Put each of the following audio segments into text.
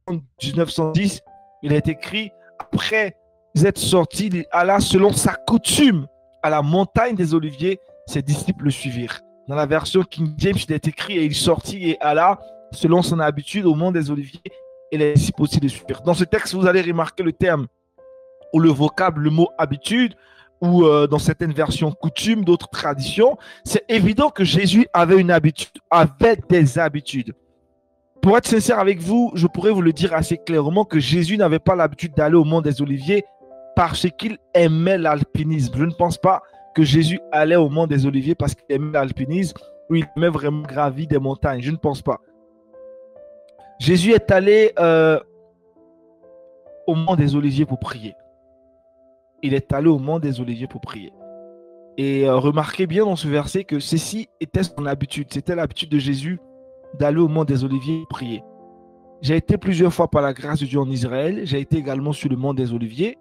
1910, il a été écrit, après être sorti, il alla selon sa coutume à la montagne des Oliviers, ses disciples le suivirent. Dans la version King James, il est écrit, et il sortit et alla selon son habitude au mont des Oliviers, et les disciples aussi le suivirent. Dans ce texte, vous allez remarquer le terme ou le vocable, le mot habitude, ou dans certaines versions coutume, d'autres traditions. C'est évident que Jésus avait une habitude, avait des habitudes. Pour être sincère avec vous, je pourrais vous le dire assez clairement que Jésus n'avait pas l'habitude d'aller au mont des Oliviers parce qu'il aimait l'alpinisme. Je ne pense pas que Jésus allait au mont des Oliviers parce qu'il aimait l'alpinisme ou il aimait vraiment gravir des montagnes. Je ne pense pas. Jésus est allé au mont des Oliviers pour prier. Il est allé au mont des Oliviers pour prier. Et remarquez bien dans ce verset que ceci était son habitude. C'était l'habitude de Jésus d'aller au mont des Oliviers pour prier. J'ai été plusieurs fois par la grâce de Dieu en Israël. J'ai été également sur le mont des Oliviers.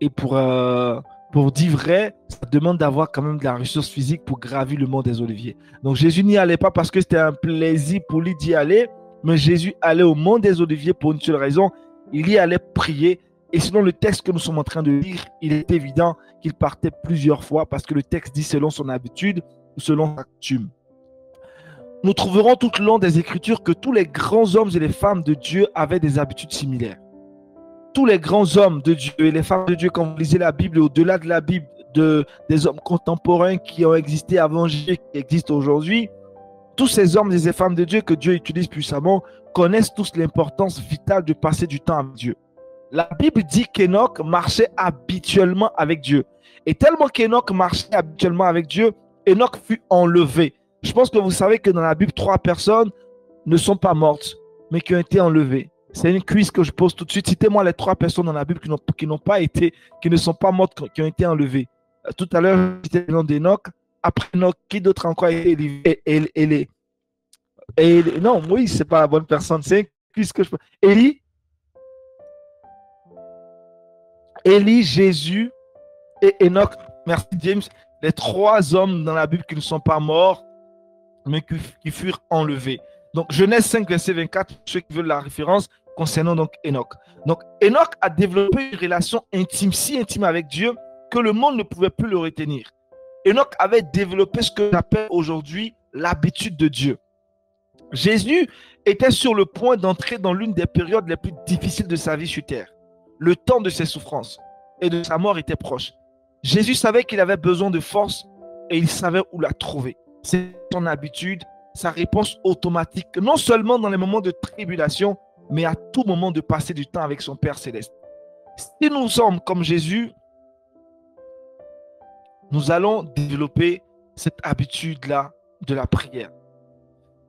Et pour dire vrai, ça demande d'avoir quand même de la ressource physique pour gravir le mont des Oliviers. Donc Jésus n'y allait pas parce que c'était un plaisir pour lui d'y aller, mais Jésus allait au mont des Oliviers pour une seule raison. Il y allait prier. Et selon le texte que nous sommes en train de lire, il est évident qu'il partait plusieurs fois parce que le texte dit selon son habitude ou selon sa coutume. Nous trouverons tout le long des Écritures que tous les grands hommes et les femmes de Dieu avaient des habitudes similaires. Tous les grands hommes de Dieu et les femmes de Dieu, quand vous lisez la Bible et au-delà de la Bible, des hommes contemporains qui ont existé avant Jésus, qui existent aujourd'hui, tous ces hommes et ces femmes de Dieu que Dieu utilise puissamment connaissent tous l'importance vitale de passer du temps avec Dieu. La Bible dit qu'Enoch marchait habituellement avec Dieu. Et tellement qu'Enoch marchait habituellement avec Dieu, Enoch fut enlevé. Je pense que vous savez que dans la Bible, 3 personnes ne sont pas mortes, mais qui ont été enlevées. C'est une quiz que je pose tout de suite. Citez-moi les 3 personnes dans la Bible qui ne sont pas mortes, qui ont été enlevées. Tout à l'heure, j'étais le nom d'Enoch. Après Enoch, qui d'autre encore a été non, oui, c'est pas la bonne personne. C'est une quiz que je pose. Élie, Jésus et Enoch. Merci James. Les 3 hommes dans la Bible qui ne sont pas morts, mais qui furent enlevés. Donc Genèse 5, verset 24, pour ceux qui veulent la référence concernant donc Enoch. Donc Enoch a développé une relation intime, si intime avec Dieu, que le monde ne pouvait plus le retenir. Enoch avait développé ce que j'appelle aujourd'hui l'habitude de Dieu. Jésus était sur le point d'entrer dans l'une des périodes les plus difficiles de sa vie sur terre. Le temps de ses souffrances et de sa mort était proche. Jésus savait qu'il avait besoin de force et il savait où la trouver. C'est son habitude, sa réponse automatique, non seulement dans les moments de tribulation, mais à tout moment de passer du temps avec son Père Céleste. Si nous sommes comme Jésus, nous allons développer cette habitude-là de la prière.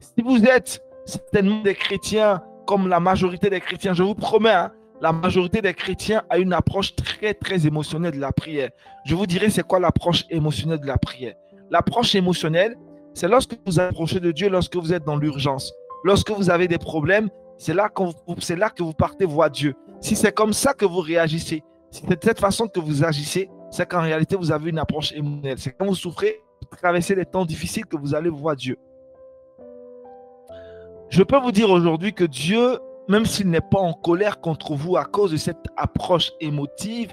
Si vous êtes certainement des chrétiens, comme la majorité des chrétiens, je vous promets, la majorité des chrétiens a une approche très, très émotionnelle de la prière. Je vous dirai c'est quoi l'approche émotionnelle de la prière. L'approche émotionnelle, c'est lorsque vous approchez de Dieu, lorsque vous êtes dans l'urgence. Lorsque vous avez des problèmes, c'est là que vous partez voir Dieu. Si c'est comme ça que vous réagissez, si c'est de cette façon que vous agissez, c'est qu'en réalité, vous avez une approche émotionnelle. C'est quand vous souffrez, vous traversez des temps difficiles que vous allez voir Dieu. Je peux vous dire aujourd'hui que Dieu, même s'il n'est pas en colère contre vous à cause de cette approche émotive,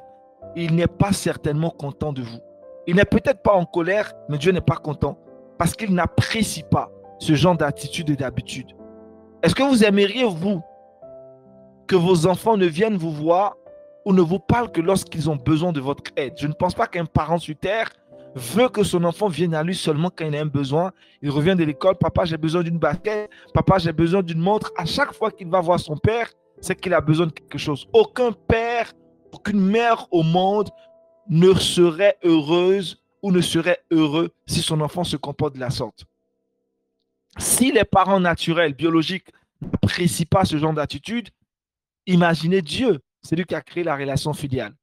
il n'est pas certainement content de vous. Il n'est peut-être pas en colère, mais Dieu n'est pas content parce qu'il n'apprécie pas ce genre d'attitude et d'habitude. Est-ce que vous aimeriez, vous, que vos enfants ne viennent vous voir ou ne vous parlent que lorsqu'ils ont besoin de votre aide? Je ne pense pas qu'un parent sur terre veut que son enfant vienne à lui seulement quand il a un besoin. Il revient de l'école, papa, j'ai besoin d'une basket, papa, j'ai besoin d'une montre. À chaque fois qu'il va voir son père, c'est qu'il a besoin de quelque chose. Aucun père, aucune mère au monde ne serait heureuse ou ne serait heureux si son enfant se comporte de la sorte. Si les parents naturels, biologiques, n'apprécient pas ce genre d'attitude, imaginez Dieu, c'est lui qui a créé la relation filiale.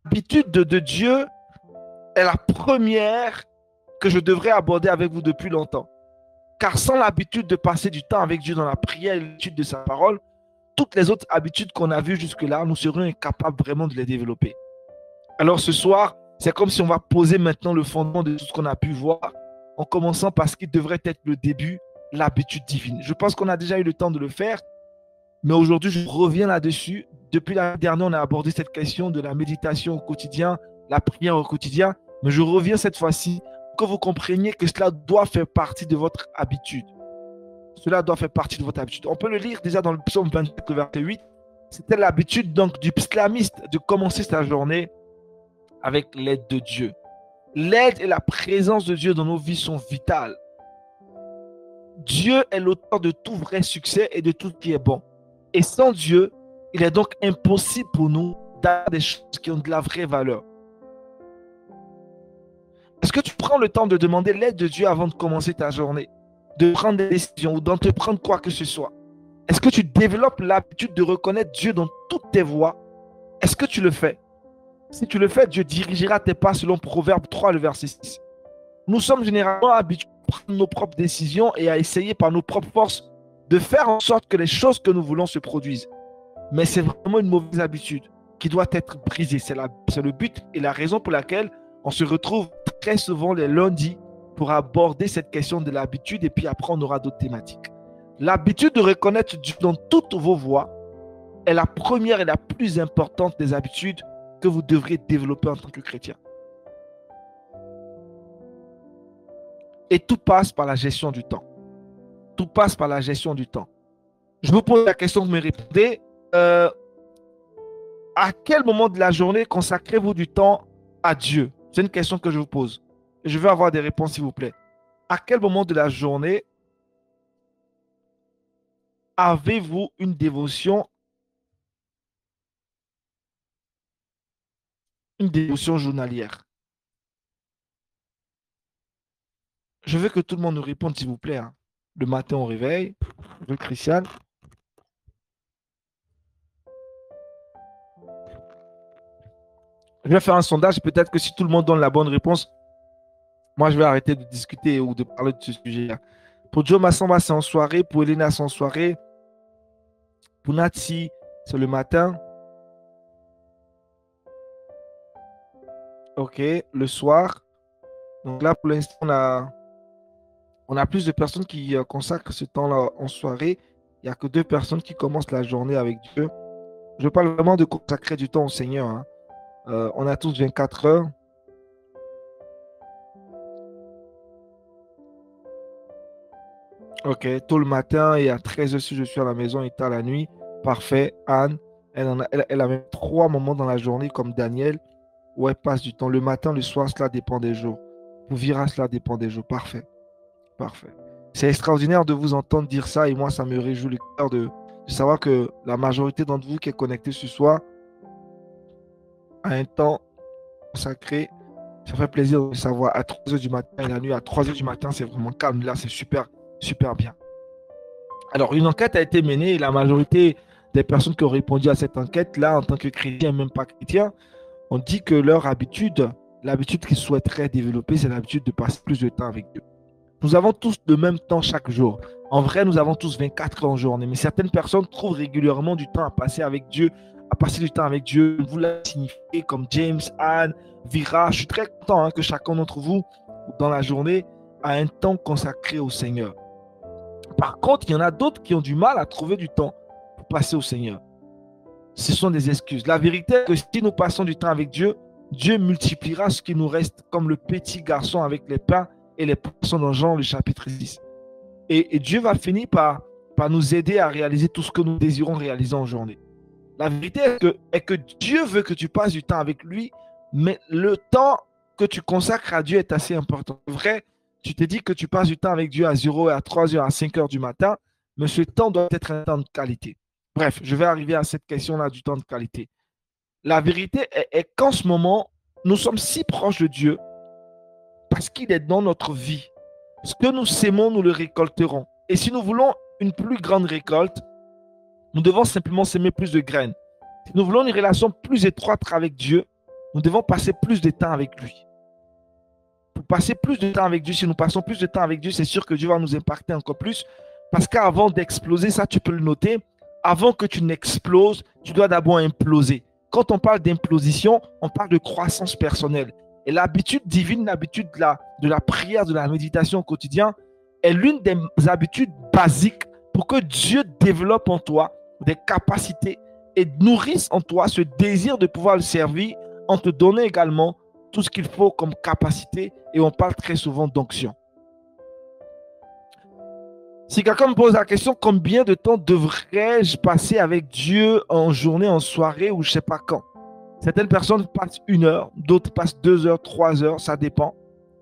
L'habitude de Dieu est la première que je devrais aborder avec vous depuis longtemps. Car sans l'habitude de passer du temps avec Dieu dans la prière et l'étude de sa parole, toutes les autres habitudes qu'on a vues jusque-là, nous serions incapables vraiment de les développer. Alors ce soir, c'est comme si on va poser maintenant le fondement de tout ce qu'on a pu voir, en commençant par ce qui devrait être le début, l'habitude divine. Je pense qu'on a déjà eu le temps de le faire, Mais aujourd'hui, je reviens là-dessus. Depuis l'année dernière, on a abordé cette question de la méditation au quotidien, la prière au quotidien. Mais je reviens cette fois-ci pour que vous compreniez que cela doit faire partie de votre habitude. Cela doit faire partie de votre habitude. On peut le lire déjà dans le psaume 24, verset 8. C'était l'habitude donc du psalmiste de commencer sa journée avec l'aide de Dieu. L'aide et la présence de Dieu dans nos vies sont vitales. Dieu est l'auteur de tout vrai succès et de tout ce qui est bon. Et sans Dieu, il est donc impossible pour nous d'avoir des choses qui ont de la vraie valeur. Est-ce que tu prends le temps de demander l'aide de Dieu avant de commencer ta journée, de prendre des décisions ou d'entreprendre quoi que ce soit? Est-ce que tu développes l'habitude de reconnaître Dieu dans toutes tes voies? Est-ce que tu le fais? Si tu le fais, Dieu dirigera tes pas selon Proverbe 3, le verset 6. Nous sommes généralement habitués à prendre nos propres décisions et à essayer par nos propres forces de faire en sorte que les choses que nous voulons se produisent. Mais c'est vraiment une mauvaise habitude qui doit être brisée. C'est le but et la raison pour laquelle on se retrouve très souvent les lundis pour aborder cette question de l'habitude et puis après on aura d'autres thématiques. L'habitude de reconnaître Dieu dans toutes vos voies est la première et la plus importante des habitudes que vous devrez développer en tant que chrétien. Et tout passe par la gestion du temps. Tout passe par la gestion du temps. Je vous pose la question, vous me répondez. À quel moment de la journée consacrez-vous du temps à Dieu? C'est une question que je vous pose. Je veux avoir des réponses, s'il vous plaît. À quel moment de la journée avez-vous une dévotion journalière? Je veux que tout le monde nous réponde, s'il vous plaît. Hein. Le matin au réveil. Je veux Christian. Je vais faire un sondage. Peut-être que si tout le monde donne la bonne réponse, moi, je vais arrêter de discuter ou de parler de ce sujet-là. Pour Joe Massamba, c'est en soirée. Pour Elena, c'est en soirée. Pour Natsi, c'est le matin. OK, le soir. Donc là, pour l'instant, on a plus de personnes qui consacrent ce temps-là en soirée. Il n'y a que 2 personnes qui commencent la journée avec Dieu. Je parle vraiment de consacrer du temps au Seigneur. Hein. On a tous 24 heures. OK, tôt le matin et à 13 heures si je suis à la maison et tard la nuit. Parfait. Anne, elle a même 3 moments dans la journée comme Daniel où elle passe du temps. Le matin, le soir, cela dépend des jours. Pour Vira, cela dépend des jours. Parfait. Parfait. C'est extraordinaire de vous entendre dire ça et moi, ça me réjouit le cœur de savoir que la majorité d'entre vous qui est connecté ce soir a un temps consacré. Ça fait plaisir de savoir à 3 heures du matin et la nuit, à 3 heures du matin, c'est vraiment calme. Là, c'est super, super bien. Alors, une enquête a été menée et la majorité des personnes qui ont répondu à cette enquête, là, en tant que chrétiens, même pas chrétiens, ont dit que leur habitude, l'habitude qu'ils souhaiteraient développer, c'est l'habitude de passer plus de temps avec Dieu. Nous avons tous le même temps chaque jour. En vrai, nous avons tous 24 heures en journée, mais certaines personnes trouvent régulièrement du temps à passer avec Dieu, à passer du temps avec Dieu. Vous l'avez signifié comme James, Anne, Vira. Je suis très content que chacun d'entre vous, dans la journée, a un temps consacré au Seigneur. Par contre, il y en a d'autres qui ont du mal à trouver du temps pour passer au Seigneur. Ce sont des excuses. La vérité est que si nous passons du temps avec Dieu, Dieu multipliera ce qui nous reste comme le petit garçon avec les pains et les poissons dans Jean, le chapitre 10. Et Dieu va finir par nous aider à réaliser tout ce que nous désirons réaliser en journée. La vérité est que Dieu veut que tu passes du temps avec lui, mais le temps que tu consacres à Dieu est assez important. C'est vrai, tu te dis que tu passes du temps avec Dieu à 0 à 3 heures, à 5 heures du matin, mais ce temps doit être un temps de qualité. Bref, je vais arriver à cette question-là du temps de qualité. La vérité est qu'en ce moment, nous sommes si proches de Dieu parce qu'il est dans notre vie. Ce que nous sémons, nous le récolterons. Et si nous voulons une plus grande récolte, nous devons simplement s'aimer plus de graines. Si nous voulons une relation plus étroite avec Dieu, nous devons passer plus de temps avec lui. Pour passer plus de temps avec Dieu, si nous passons plus de temps avec Dieu, c'est sûr que Dieu va nous impacter encore plus. Parce qu'avant d'exploser, ça tu peux le noter, avant que tu n'exploses, tu dois d'abord imploser. Quand on parle d'implosion, on parle de croissance personnelle. Et l'habitude divine, l'habitude de la prière, de la méditation au quotidien, est l'une des habitudes basiques pour que Dieu développe en toi des capacités et nourrisse en toi ce désir de pouvoir le servir en te donnant également tout ce qu'il faut comme capacité. Et on parle très souvent d'onction. Si quelqu'un me pose la question, combien de temps devrais-je passer avec Dieu en journée, en soirée ou je ne sais pas quand? Certaines personnes passent 1 heure, d'autres passent 2 heures, 3 heures, ça dépend.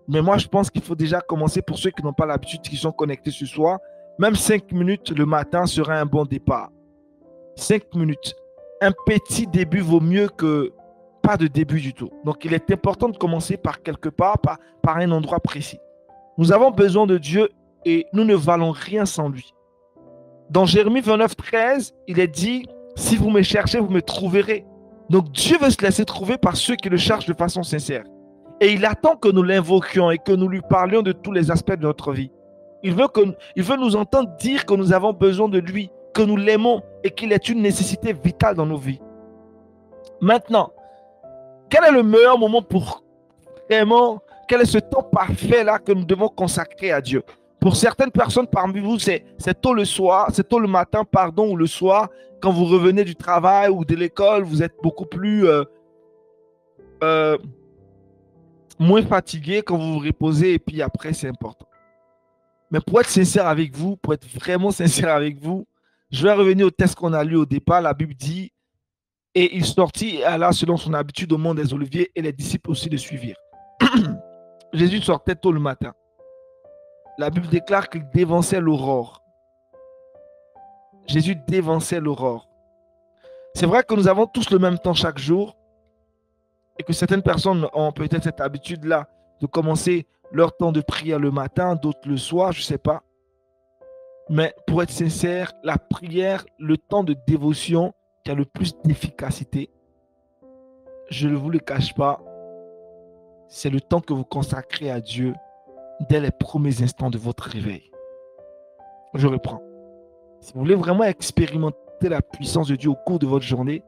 Mais moi, je pense qu'il faut déjà commencer pour ceux qui n'ont pas l'habitude, qui sont connectés ce soir. Même 5 minutes le matin serait un bon départ. 5 minutes. Un petit début vaut mieux que pas de début du tout. Donc, il est important de commencer par quelque part, par un endroit précis. Nous avons besoin de Dieu et nous ne valons rien sans lui. Dans Jérémie 29, 13, il est dit, si vous me cherchez, vous me trouverez. Donc, Dieu veut se laisser trouver par ceux qui le cherchent de façon sincère. Et il attend que nous l'invoquions et que nous lui parlions de tous les aspects de notre vie. Il veut nous entendre dire que nous avons besoin de lui, que nous l'aimons et qu'il est une nécessité vitale dans nos vies. Maintenant, quel est le meilleur moment pour vraiment, quel est ce temps parfait là que nous devons consacrer à Dieu? Pour certaines personnes parmi vous, c'est tôt le soir, c'est tôt le matin, pardon, ou le soir, quand vous revenez du travail ou de l'école, vous êtes beaucoup plus moins fatigué quand vous vous reposez et puis après, c'est important. Mais pour être sincère avec vous, pour être vraiment sincère avec vous, je vais revenir au texte qu'on a lu au départ. La Bible dit, et il sortit et alla selon son habitude au mont des Oliviers et les disciples aussi le suivirent. Jésus sortait tôt le matin. La Bible déclare qu'il dévançait l'aurore. Jésus dévançait l'aurore. C'est vrai que nous avons tous le même temps chaque jour et que certaines personnes ont peut-être cette habitude-là de commencer leur temps de prière le matin, d'autres le soir, je ne sais pas. Mais pour être sincère, la prière, le temps de dévotion qui a le plus d'efficacité, je ne vous le cache pas, c'est le temps que vous consacrez à Dieu dès les premiers instants de votre réveil. Je reprends. Si vous voulez vraiment expérimenter la puissance de Dieu au cours de votre journée,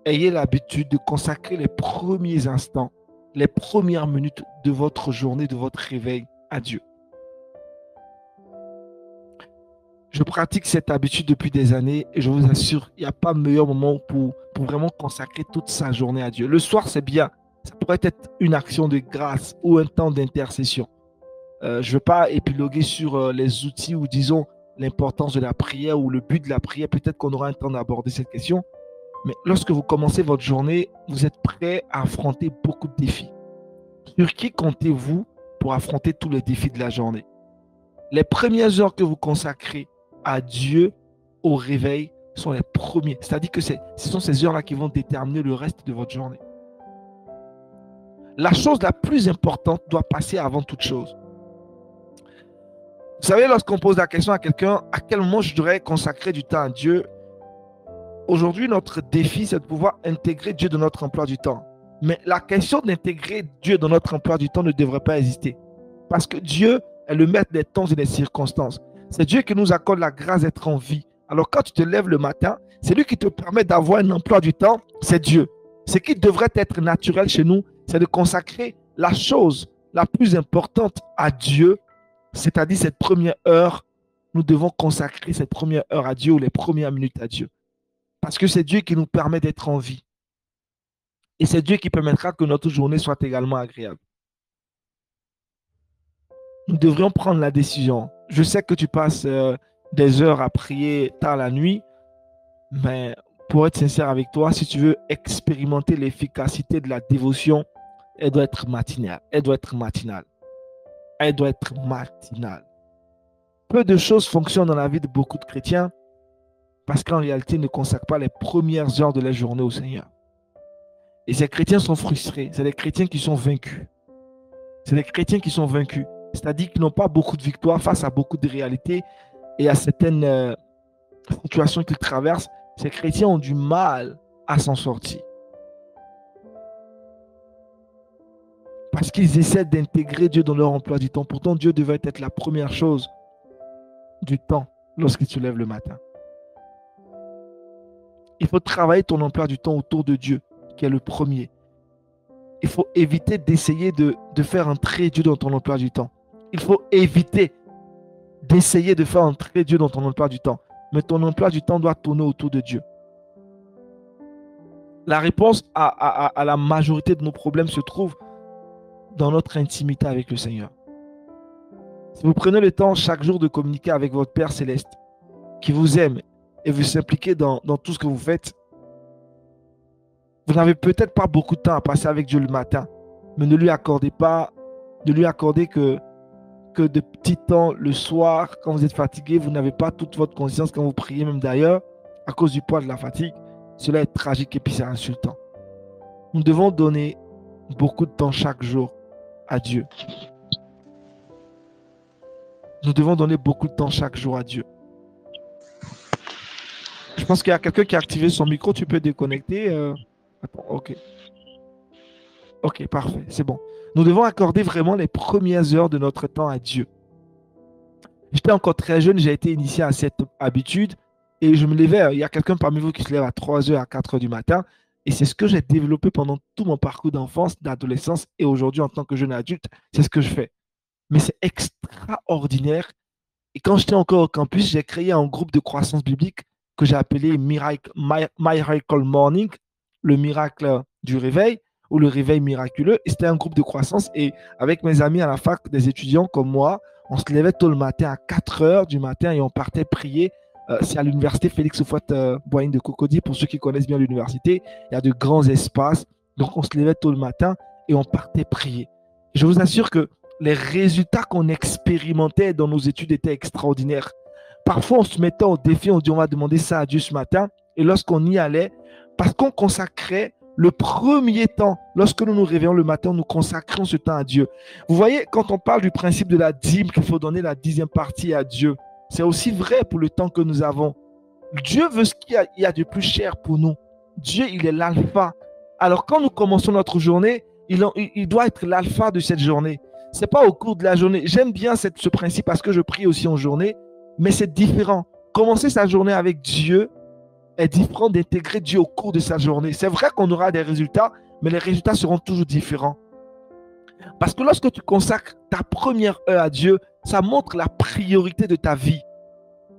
ayez l'habitude de consacrer les premiers instants, les premières minutes de votre journée, de votre réveil à Dieu. Je pratique cette habitude depuis des années et je vous assure, il n'y a pas meilleur moment pour vraiment consacrer toute sa journée à Dieu. Le soir, c'est bien. Ça pourrait être une action de grâce ou un temps d'intercession. Je ne veux pas épiloguer sur les outils ou disons l'importance de la prière ou le but de la prière. Peut-être qu'on aura un temps d'aborder cette question. Mais lorsque vous commencez votre journée, vous êtes prêt à affronter beaucoup de défis. Sur qui comptez-vous pour affronter tous les défis de la journée? Les premières heures que vous consacrez à Dieu au réveil sont les premiers. C'est-à-dire que ce sont ces heures-là qui vont déterminer le reste de votre journée. La chose la plus importante doit passer avant toute chose. Vous savez, lorsqu'on pose la question à quelqu'un, à quel moment je devrais consacrer du temps à Dieu? Aujourd'hui, notre défi, c'est de pouvoir intégrer Dieu dans notre emploi du temps. Mais la question d'intégrer Dieu dans notre emploi du temps ne devrait pas exister. Parce que Dieu est le maître des temps et des circonstances. C'est Dieu qui nous accorde la grâce d'être en vie. Alors quand tu te lèves le matin, c'est lui qui te permet d'avoir un emploi du temps, c'est Dieu. Ce qui devrait être naturel chez nous, c'est de consacrer la chose la plus importante à Dieu, c'est-à-dire cette première heure. Nous devons consacrer cette première heure à Dieu ou les premières minutes à Dieu. Parce que c'est Dieu qui nous permet d'être en vie. Et c'est Dieu qui permettra que notre journée soit également agréable. Nous devrions prendre la décision. Je sais que tu passes des heures à prier tard la nuit, mais pour être sincère avec toi, si tu veux expérimenter l'efficacité de la dévotion, elle doit être matinale. Elle doit être matinale. Elle doit être matinale. Peu de choses fonctionnent dans la vie de beaucoup de chrétiens parce qu'en réalité, ils ne consacrent pas les premières heures de la journée au Seigneur. Et ces chrétiens sont frustrés. C'est des chrétiens qui sont vaincus. C'est des chrétiens qui sont vaincus. C'est-à-dire qu'ils n'ont pas beaucoup de victoires face à beaucoup de réalités et à certaines situations qu'ils traversent. Ces chrétiens ont du mal à s'en sortir. Parce qu'ils essaient d'intégrer Dieu dans leur emploi du temps. Pourtant, Dieu devait être la première chose du temps lorsqu'ils se lèvent le matin. Il faut travailler ton emploi du temps autour de Dieu, qui est le premier. Il faut éviter d'essayer de faire entrer Dieu dans ton emploi du temps. Il faut éviter d'essayer de faire entrer Dieu dans ton emploi du temps. mais ton emploi du temps doit tourner autour de Dieu. La réponse à la majorité de nos problèmes se trouve dans notre intimité avec le Seigneur. Si vous prenez le temps chaque jour de communiquer avec votre Père Céleste, qui vous aime et vous s'impliquez dans tout ce que vous faites, vous n'avez peut-être pas beaucoup de temps à passer avec Dieu le matin, mais ne lui accordez que de petits temps le soir, quand vous êtes fatigué, vous n'avez pas toute votre conscience quand vous priez, même d'ailleurs, à cause du poids de la fatigue. Cela est tragique et puis c'est insultant. Nous devons donner beaucoup de temps chaque jour à Dieu. Nous devons donner beaucoup de temps chaque jour à Dieu. Je pense qu'il y a quelqu'un qui a activé son micro. Tu peux déconnecter. Attends, ok. Ok, parfait. C'est bon. Nous devons accorder vraiment les premières heures de notre temps à Dieu. J'étais encore très jeune. J'ai été initié à cette habitude. Et je me levais. Il y a quelqu'un parmi vous qui se lève à 3 heures, à 4 heures du matin. Et c'est ce que j'ai développé pendant tout mon parcours d'enfance, d'adolescence. Et aujourd'hui, en tant que jeune adulte, c'est ce que je fais. Mais c'est extraordinaire. Et quand j'étais encore au campus, j'ai créé un groupe de croissance biblique que j'ai appelé Miracle Morning, le miracle du réveil ou le réveil miraculeux. Et c'était un groupe de croissance. Et avec mes amis à la fac, des étudiants comme moi, on se levait tôt le matin à 4 heures du matin et on partait prier. C'est à l'université Félix Houphouët-Boigny de Cocody. Pour ceux qui connaissent bien l'université, il y a de grands espaces. Donc on se levait tôt le matin et on partait prier. Je vous assure que les résultats qu'on expérimentait dans nos études étaient extraordinaires. Parfois, on se mettait au défi, on dit on va demander ça à Dieu ce matin. Et lorsqu'on y allait, parce qu'on consacrait le premier temps, lorsque nous nous réveillons le matin, nous consacrons ce temps à Dieu. Vous voyez, quand on parle du principe de la dîme, qu'il faut donner la 10e partie à Dieu, c'est aussi vrai pour le temps que nous avons. Dieu veut ce qu'il y a de plus cher pour nous. Dieu, il est l'alpha. Alors, quand nous commençons notre journée, il doit être l'alpha de cette journée. Ce n'est pas au cours de la journée. J'aime bien ce principe parce que je prie aussi en journée, mais c'est différent. Commencer sa journée avec Dieu est différent d'intégrer Dieu au cours de sa journée. C'est vrai qu'on aura des résultats, mais les résultats seront toujours différents. Parce que lorsque tu consacres ta première heure à Dieu, ça montre la priorité de ta vie.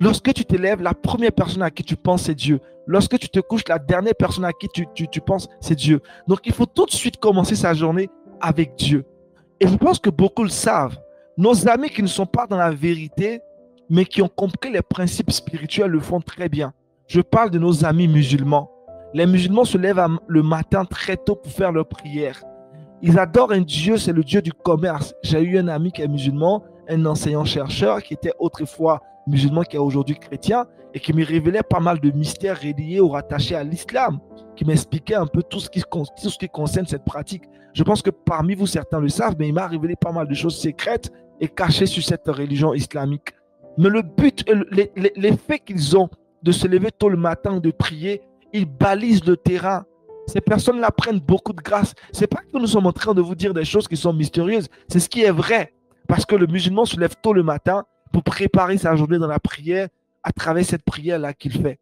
Lorsque tu te lèves, la première personne à qui tu penses, c'est Dieu. Lorsque tu te couches, la dernière personne à qui tu penses, c'est Dieu. Donc, il faut tout de suite commencer sa journée avec Dieu. Et je pense que beaucoup le savent. Nos amis qui ne sont pas dans la vérité, mais qui ont compris les principes spirituels, le font très bien. Je parle de nos amis musulmans. Les musulmans se lèvent le matin très tôt pour faire leur prière. Ils adorent un Dieu, c'est le Dieu du commerce. J'ai eu un ami qui est musulman, un enseignant-chercheur qui était autrefois musulman, qui est aujourd'hui chrétien, et qui me révélait pas mal de mystères reliés ou rattachés à l'islam, qui m'expliquait un peu tout ce qui concerne cette pratique. Je pense que parmi vous, certains le savent, mais il m'a révélé pas mal de choses secrètes et cachées sur cette religion islamique. Mais le but, l'effet qu'ils ont de se lever tôt le matin, de prier, ils balisent le terrain. Ces personnes-là prennent beaucoup de grâce. Ce n'est pas que nous sommes en train de vous dire des choses qui sont mystérieuses, c'est ce qui est vrai. Parce que le musulman se lève tôt le matin pour préparer sa journée dans la prière à travers cette prière-là qu'il fait.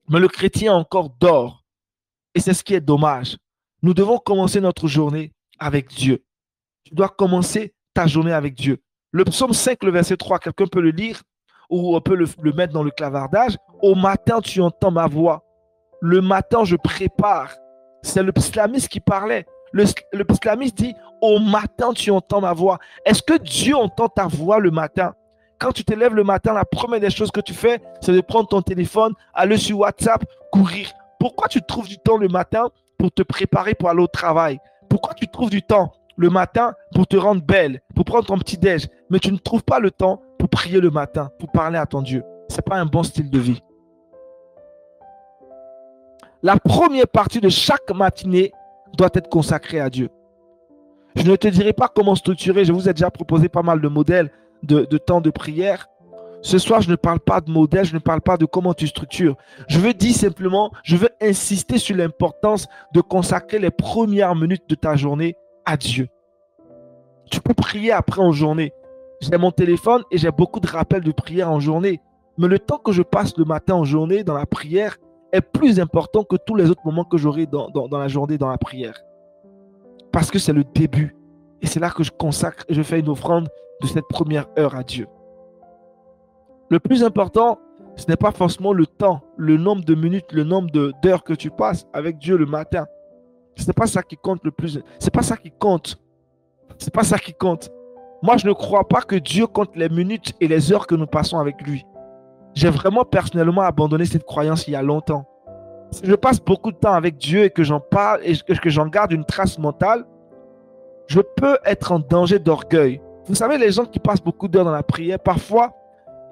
Mais le chrétien encore dort. Et c'est ce qui est dommage. Nous devons commencer notre journée avec Dieu. Tu dois commencer ta journée avec Dieu. Le psaume 5, le verset 3, quelqu'un peut le lire ou on peut le mettre dans le clavardage. Au matin, tu entends ma voix. Le matin, je prépare. C'est le psalmiste qui parlait. Le psalmiste dit, au matin, tu entends ma voix. Est-ce que Dieu entend ta voix le matin? Quand tu te lèves le matin, la première des choses que tu fais, c'est de prendre ton téléphone, aller sur WhatsApp, courir. Pourquoi tu trouves du temps le matin pour te préparer pour aller au travail? Pourquoi tu trouves du temps le matin pour te rendre belle, pour prendre ton petit déj, mais tu ne trouves pas le temps pour prier le matin, pour parler à ton Dieu? Ce n'est pas un bon style de vie. La première partie de chaque matinée doit être consacrée à Dieu. Je ne te dirai pas comment structurer, je vous ai déjà proposé pas mal de modèles de temps de prière. Ce soir, je ne parle pas de modèle, je ne parle pas de comment tu structures. Je veux dire simplement, je veux insister sur l'importance de consacrer les premières minutes de ta journée à Dieu. Tu peux prier après en journée. J'ai mon téléphone et j'ai beaucoup de rappels de prière en journée. Mais le temps que je passe le matin en journée dans la prière est plus important que tous les autres moments que j'aurai dans la journée dans la prière. Parce que c'est le début. Et c'est là que je consacre et je fais une offrande de cette première heure à Dieu. Le plus important, Ce n'est pas forcément le temps, le nombre de minutes, le nombre d'heures que tu passes avec Dieu le matin. Ce n'est pas ça qui compte le plus. C'est pas ça qui compte. C'est pas ça qui compte. Moi, je ne crois pas que Dieu compte les minutes et les heures que nous passons avec lui. J'ai vraiment personnellement abandonné cette croyance il y a longtemps. Si je passe beaucoup de temps avec Dieu et que j'en parle et que j'en garde une trace mentale, je peux être en danger d'orgueil. Vous savez, les gens qui passent beaucoup d'heures dans la prière, parfois,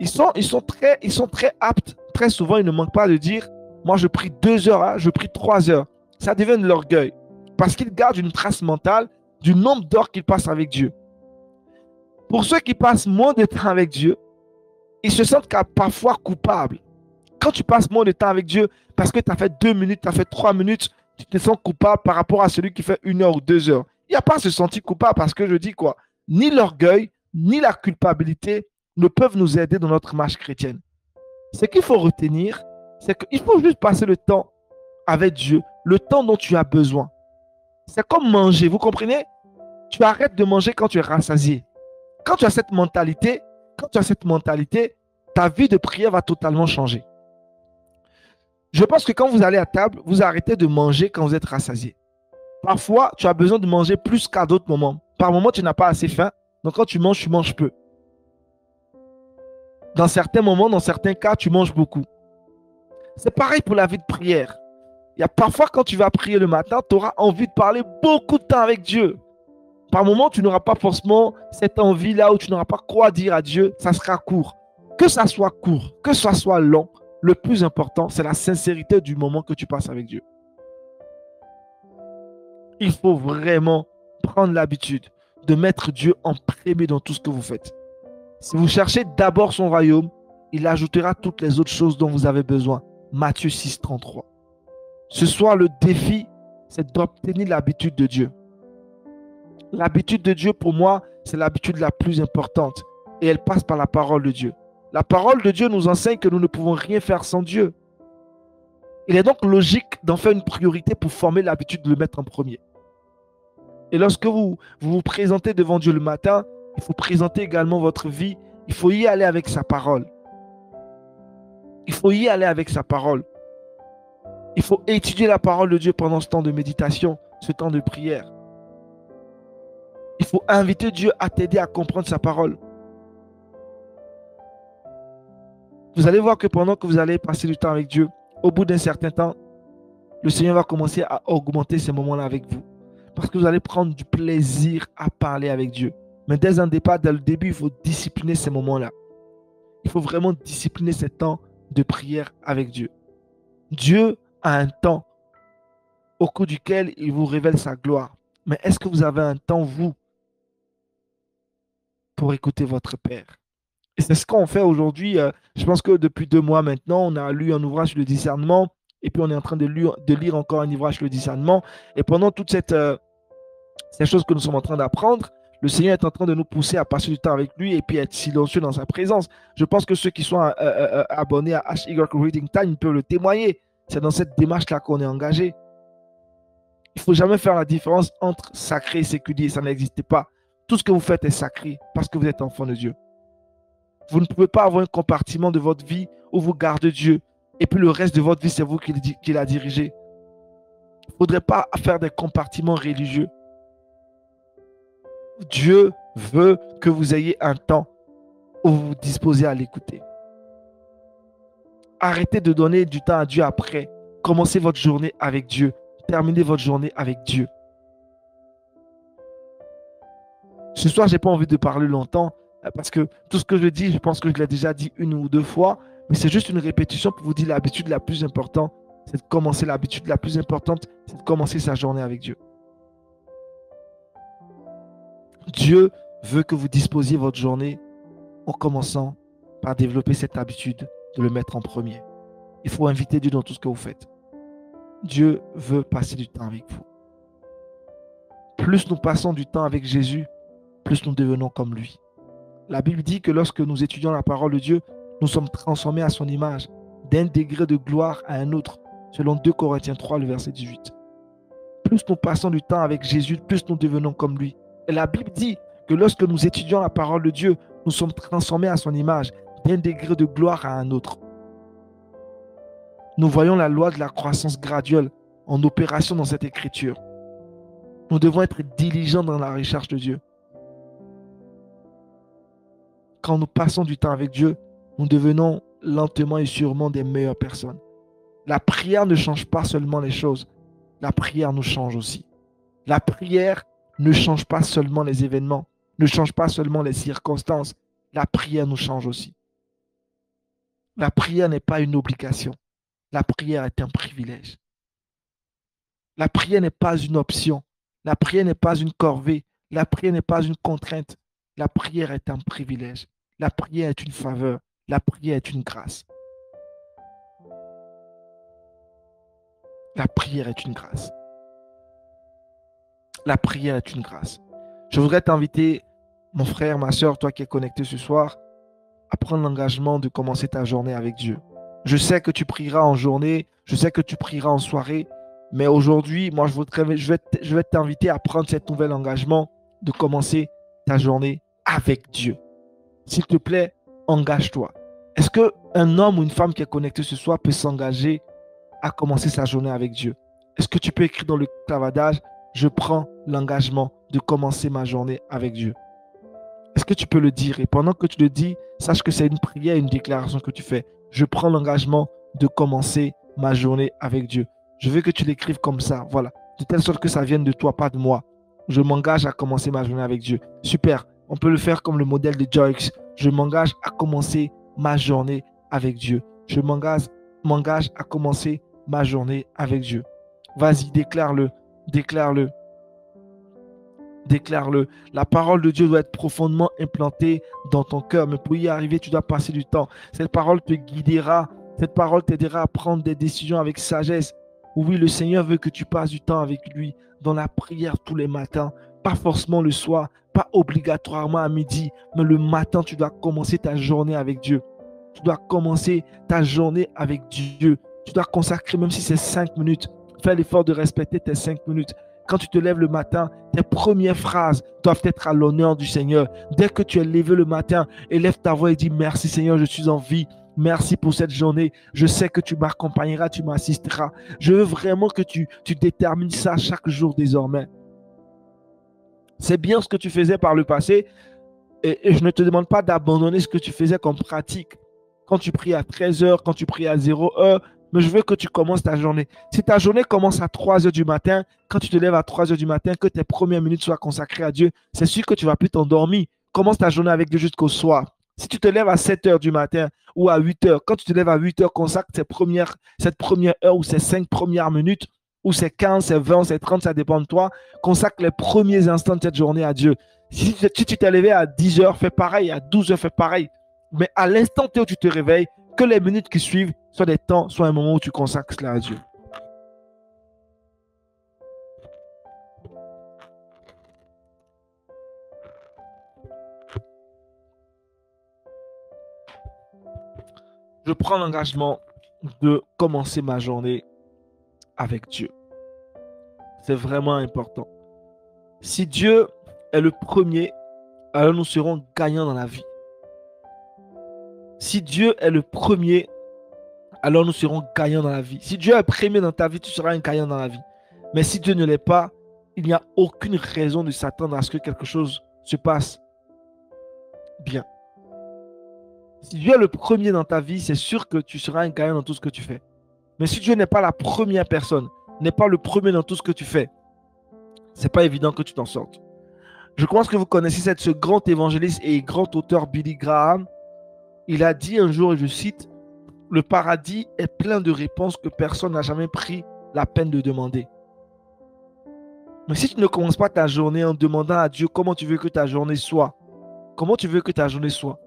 ils sont très aptes. Très souvent, ils ne manquent pas de dire, moi, je prie 2 heures, hein, je prie 3 heures. Ça devient de l'orgueil. Parce qu'ils gardent une trace mentale du nombre d'heures qu'ils passent avec Dieu. Pour ceux qui passent moins de temps avec Dieu, ils se sentent parfois coupables. Quand tu passes moins de temps avec Dieu, parce que tu as fait 2 minutes, tu as fait 3 minutes, tu te sens coupable par rapport à celui qui fait 1 heure ou 2 heures. Il n'y a pas à se sentir coupable parce que je dis quoi? Ni l'orgueil, ni la culpabilité ne peuvent nous aider dans notre marche chrétienne. Ce qu'il faut retenir, c'est qu'il faut juste passer le temps avec Dieu, le temps dont tu as besoin. C'est comme manger, vous comprenez? Tu arrêtes de manger quand tu es rassasié. Quand tu as cette mentalité, ta vie de prière va totalement changer. Je pense que quand vous allez à table, vous arrêtez de manger quand vous êtes rassasié. Parfois, tu as besoin de manger plus qu'à d'autres moments. Par moment, tu n'as pas assez faim. Donc, quand tu manges peu. Dans certains moments, dans certains cas, tu manges beaucoup. C'est pareil pour la vie de prière. Il y a parfois, quand tu vas prier le matin, tu auras envie de parler beaucoup de temps avec Dieu. Par moment, tu n'auras pas forcément cette envie-là où tu n'auras pas quoi dire à Dieu. Ça sera court. Que ça soit court, que ça soit long, le plus important, c'est la sincérité du moment que tu passes avec Dieu. Il faut vraiment prendre l'habitude de mettre Dieu en premier dans tout ce que vous faites. Si vous cherchez d'abord son royaume, il ajoutera toutes les autres choses dont vous avez besoin. Matthieu 6, 33. Ce soir, le défi, c'est d'obtenir l'habitude de Dieu. L'habitude de Dieu, pour moi, c'est l'habitude la plus importante. Et elle passe par la parole de Dieu. La parole de Dieu nous enseigne que nous ne pouvons rien faire sans Dieu. Il est donc logique d'en faire une priorité pour former l'habitude de le mettre en premier. Et lorsque vous vous présentez devant Dieu le matin, il faut présenter également votre vie. Il faut y aller avec sa parole. Il faut y aller avec sa parole. Il faut étudier la parole de Dieu pendant ce temps de méditation, ce temps de prière. Il faut inviter Dieu à t'aider à comprendre sa parole. Vous allez voir que pendant que vous allez passer du temps avec Dieu, au bout d'un certain temps, le Seigneur va commencer à augmenter ces moments-là avec vous. Parce que vous allez prendre du plaisir à parler avec Dieu. Mais dès un départ, dès le début, il faut discipliner ces moments-là. Il faut vraiment discipliner ces temps de prière avec Dieu. Dieu a un temps au cours duquel il vous révèle sa gloire. Mais est-ce que vous avez un temps, vous, pour écouter votre Père? Et c'est ce qu'on fait aujourd'hui. Je pense que depuis 2 mois maintenant, on a lu un ouvrage sur le discernement. Et puis on est en train de lire encore un ouvrage sur le discernement. Et pendant toutes ces choses que nous sommes en train d'apprendre, le Seigneur est en train de nous pousser à passer du temps avec lui et puis être silencieux dans sa présence. Je pense que ceux qui sont abonnés à HY Reading Time peuvent le témoigner. C'est dans cette démarche-là qu'on est engagé. Il ne faut jamais faire la différence entre sacré et séculier. Ça n'existe pas. Tout ce que vous faites est sacré parce que vous êtes enfant de Dieu. Vous ne pouvez pas avoir un compartiment de votre vie où vous gardez Dieu et puis le reste de votre vie, c'est vous qui la dirigez. Il ne faudrait pas faire des compartiments religieux. Dieu veut que vous ayez un temps où vous vous disposez à l'écouter. Arrêtez de donner du temps à Dieu après. Commencez votre journée avec Dieu. Terminez votre journée avec Dieu. Ce soir, je n'ai pas envie de parler longtemps parce que tout ce que je dis, je pense que je l'ai déjà dit 1 ou 2 fois, mais c'est juste une répétition pour vous dire l'habitude la plus importante, c'est de commencer l'habitude la plus importante, c'est de commencer sa journée avec Dieu. Dieu veut que vous disposiez votre journée en commençant par développer cette habitude de le mettre en premier. Il faut inviter Dieu dans tout ce que vous faites. Dieu veut passer du temps avec vous. Plus nous passons du temps avec Jésus, plus nous devenons comme lui. La Bible dit que lorsque nous étudions la parole de Dieu, nous sommes transformés à son image, d'un degré de gloire à un autre, selon 2 Corinthiens 3, le verset 18. Plus nous passons du temps avec Jésus, plus nous devenons comme lui. Et la Bible dit que lorsque nous étudions la parole de Dieu, nous sommes transformés à son image, d'un degré de gloire à un autre. Nous voyons la loi de la croissance graduelle en opération dans cette écriture. Nous devons être diligents dans la recherche de Dieu. Quand nous passons du temps avec Dieu, nous devenons lentement et sûrement des meilleures personnes. La prière ne change pas seulement les choses, la prière nous change aussi. La prière ne change pas seulement les événements, ne change pas seulement les circonstances, la prière nous change aussi. La prière n'est pas une obligation, la prière est un privilège. La prière n'est pas une option, la prière n'est pas une corvée, la prière n'est pas une contrainte, la prière est un privilège, la prière est une faveur, la prière est une grâce. La prière est une grâce. La prière est une grâce. Je voudrais t'inviter, mon frère, ma soeur, toi qui es connecté ce soir, à prendre l'engagement de commencer ta journée avec Dieu. Je sais que tu prieras en journée, je sais que tu prieras en soirée, mais aujourd'hui, moi, je vais t'inviter à prendre cet nouvel engagement de commencer ta journée avec Dieu. S'il te plaît, engage-toi. Est-ce qu'un homme ou une femme qui est connecté ce soir peut s'engager à commencer sa journée avec Dieu? Est-ce que tu peux écrire dans le clavardage, je prends l'engagement de commencer ma journée avec Dieu? Est-ce que tu peux le dire? Et pendant que tu le dis, sache que c'est une prière, une déclaration que tu fais. Je prends l'engagement de commencer ma journée avec Dieu. Je veux que tu l'écrives comme ça, voilà. De telle sorte que ça vienne de toi, pas de moi. Je m'engage à commencer ma journée avec Dieu. Super. On peut le faire comme le modèle de Joyce. Je m'engage à commencer ma journée avec Dieu. Je m'engage à commencer ma journée avec Dieu. Vas-y, déclare-le. Déclare-le. Déclare-le. La parole de Dieu doit être profondément implantée dans ton cœur. Mais pour y arriver, tu dois passer du temps. Cette parole te guidera. Cette parole t'aidera à prendre des décisions avec sagesse. Oui, le Seigneur veut que tu passes du temps avec lui dans la prière tous les matins. Pas forcément le soir, pas obligatoirement à midi, mais le matin, tu dois commencer ta journée avec Dieu. Tu dois commencer ta journée avec Dieu. Tu dois consacrer, même si c'est 5 minutes, fais l'effort de respecter tes 5 minutes. Quand tu te lèves le matin, tes premières phrases doivent être à l'honneur du Seigneur. Dès que tu es levé le matin, élève ta voix et dis merci Seigneur, je suis en vie. Merci pour cette journée. Je sais que tu m'accompagneras, tu m'assisteras. Je veux vraiment que tu détermines ça chaque jour désormais. C'est bien ce que tu faisais par le passé et je ne te demande pas d'abandonner ce que tu faisais comme pratique. Quand tu pries à 13h, quand tu pries à 0h, mais je veux que tu commences ta journée. Si ta journée commence à 3h du matin, quand tu te lèves à 3h du matin, que tes premières minutes soient consacrées à Dieu, c'est sûr que tu ne vas plus t'endormir. Commence ta journée avec Dieu jusqu'au soir. Si tu te lèves à 7h du matin ou à 8h, quand tu te lèves à 8h, consacre cette première heure ou ces 5 premières minutes, ou c'est 15, c'est 20, c'est 30, ça dépend de toi. Consacre les premiers instants de cette journée à Dieu. Si tu t'es levé à 10h, fais pareil. À 12h, fais pareil. Mais à l'instant où tu te réveilles, que les minutes qui suivent soient des temps, soit un moment où tu consacres cela à Dieu. Je prends l'engagement de commencer ma journée avec Dieu. C'est vraiment important. Si Dieu est le premier, alors nous serons gagnants dans la vie. Si Dieu est le premier, alors nous serons gagnants dans la vie. Si Dieu est premier dans ta vie, tu seras un gagnant dans la vie. Mais si Dieu ne l'est pas, il n'y a aucune raison de s'attendre à ce que quelque chose se passe bien. Si Dieu est le premier dans ta vie, c'est sûr que tu seras un gagnant dans tout ce que tu fais. Mais si Dieu n'est pas la première personne, n'est pas le premier dans tout ce que tu fais, c'est pas évident que tu t'en sortes. Je pense que vous connaissez ce grand évangéliste et grand auteur Billy Graham. Il a dit un jour, et je cite, « Le paradis est plein de réponses que personne n'a jamais pris la peine de demander. » Mais si tu ne commences pas ta journée en demandant à Dieu comment tu veux que ta journée soit, comment tu veux que ta journée soit.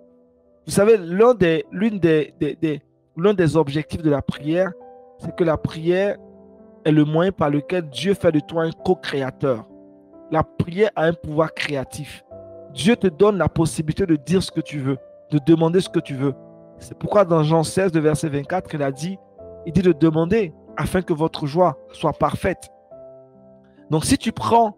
Vous savez, l'un des objectifs de la prière, c'est que la prière est le moyen par lequel Dieu fait de toi un co-créateur. La prière a un pouvoir créatif. Dieu te donne la possibilité de dire ce que tu veux, de demander ce que tu veux. C'est pourquoi dans Jean 16, de verset 24, il dit de demander afin que votre joie soit parfaite. Donc si tu prends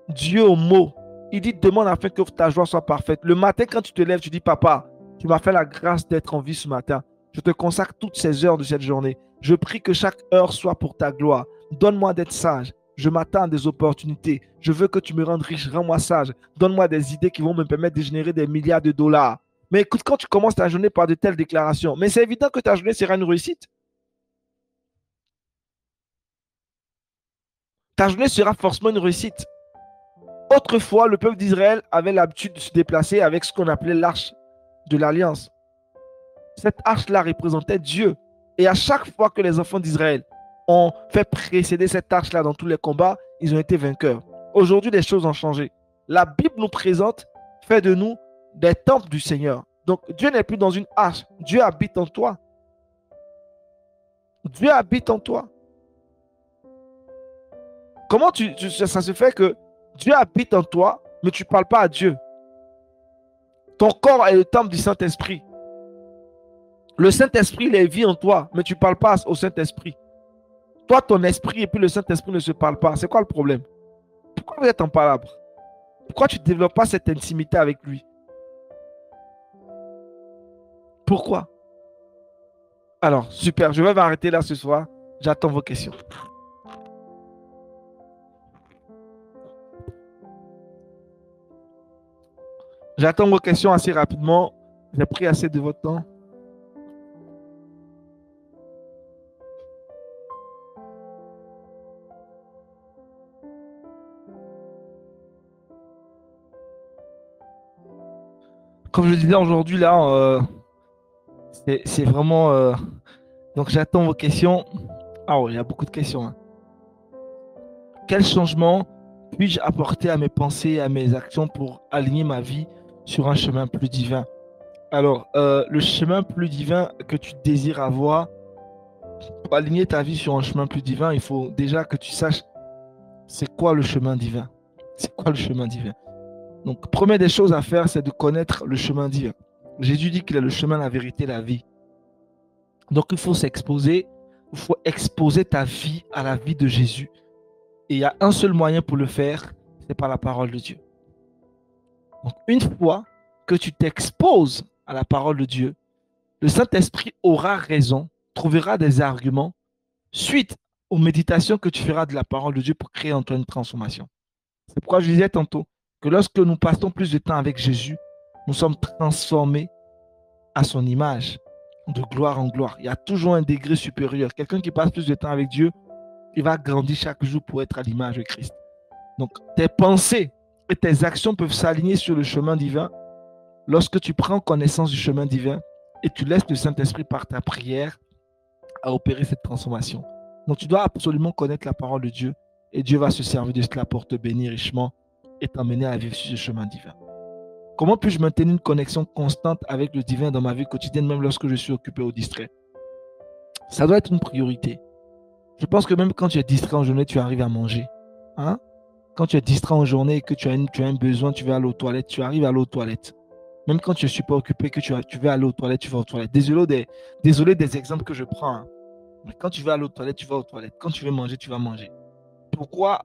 Dieu au mot, il dit demande afin que ta joie soit parfaite. Le matin quand tu te lèves, tu dis papa, tu m'as fait la grâce d'être en vie ce matin. Je te consacre toutes ces heures de cette journée. Je prie que chaque heure soit pour ta gloire. Donne-moi d'être sage. Je m'attends à des opportunités. Je veux que tu me rendes riche. Rends-moi sage. Donne-moi des idées qui vont me permettre de générer des milliards de dollars. Mais écoute, quand tu commences ta journée par de telles déclarations, mais c'est évident que ta journée sera une réussite. Ta journée sera forcément une réussite. Autrefois, le peuple d'Israël avait l'habitude de se déplacer avec ce qu'on appelait l'arche de l'Alliance. Cette arche-là représentait Dieu. Et à chaque fois que les enfants d'Israël ont fait précéder cette arche-là dans tous les combats, ils ont été vainqueurs. Aujourd'hui, les choses ont changé. La Bible nous présente, fait de nous des temples du Seigneur. Donc, Dieu n'est plus dans une arche. Dieu habite en toi. Dieu habite en toi. Comment ça se fait que Dieu habite en toi, mais tu ne parles pas à Dieu? Ton corps est le temple du Saint-Esprit. Le Saint-Esprit, il vit en toi, mais tu ne parles pas au Saint-Esprit. Toi, ton esprit et puis le Saint-Esprit ne se parlent pas. C'est quoi le problème? Pourquoi vous êtes en palabre? Pourquoi tu ne développes pas cette intimité avec lui? Pourquoi? Alors, super, je vais m'arrêter là ce soir. J'attends vos questions. J'attends vos questions assez rapidement. J'ai pris assez de votre temps. Comme je disais aujourd'hui, là, c'est vraiment... donc, j'attends vos questions. Ah oui, il y a beaucoup de questions, hein. Quel changement puis-je apporter à mes pensées et à mes actions pour aligner ma vie sur un chemin plus divin? Alors, le chemin plus divin que tu désires avoir, pour aligner ta vie sur un chemin plus divin, il faut déjà que tu saches c'est quoi le chemin divin. C'est quoi le chemin divin? Donc, première des choses à faire, c'est de connaître le chemin divin. Jésus dit qu'il est le chemin, la vérité, la vie. Donc, il faut s'exposer, il faut exposer ta vie à la vie de Jésus. Et il y a un seul moyen pour le faire, c'est par la parole de Dieu. Donc, une fois que tu t'exposes à la parole de Dieu, le Saint-Esprit aura raison, trouvera des arguments suite aux méditations que tu feras de la parole de Dieu pour créer en toi une transformation. C'est pourquoi je disais tantôt que lorsque nous passons plus de temps avec Jésus, nous sommes transformés à son image, de gloire en gloire. Il y a toujours un degré supérieur. Quelqu'un qui passe plus de temps avec Dieu, il va grandir chaque jour pour être à l'image de Christ. Donc, tes pensées et tes actions peuvent s'aligner sur le chemin divin lorsque tu prends connaissance du chemin divin et tu laisses le Saint-Esprit par ta prière à opérer cette transformation. Donc, tu dois absolument connaître la parole de Dieu et Dieu va se servir de cela pour te bénir richement et t'emmener à vivre sur ce chemin divin. Comment puis-je maintenir une connexion constante avec le divin dans ma vie quotidienne, même lorsque je suis occupé ou distrait? Ça doit être une priorité. Je pense que même quand tu es distrait en journée, tu arrives à manger. Hein? Quand tu es distrait en journée et que tu as un besoin, tu vas aller aux toilettes, tu arrives à aller aux toilettes. Même quand tu ne suis pas occupé, que tu veux aller aux toilettes, tu vas aux toilettes. Désolé des exemples que je prends. Hein. Mais quand tu veux aller aux toilettes, tu vas aux toilettes. Quand tu veux manger, tu vas manger. Pourquoi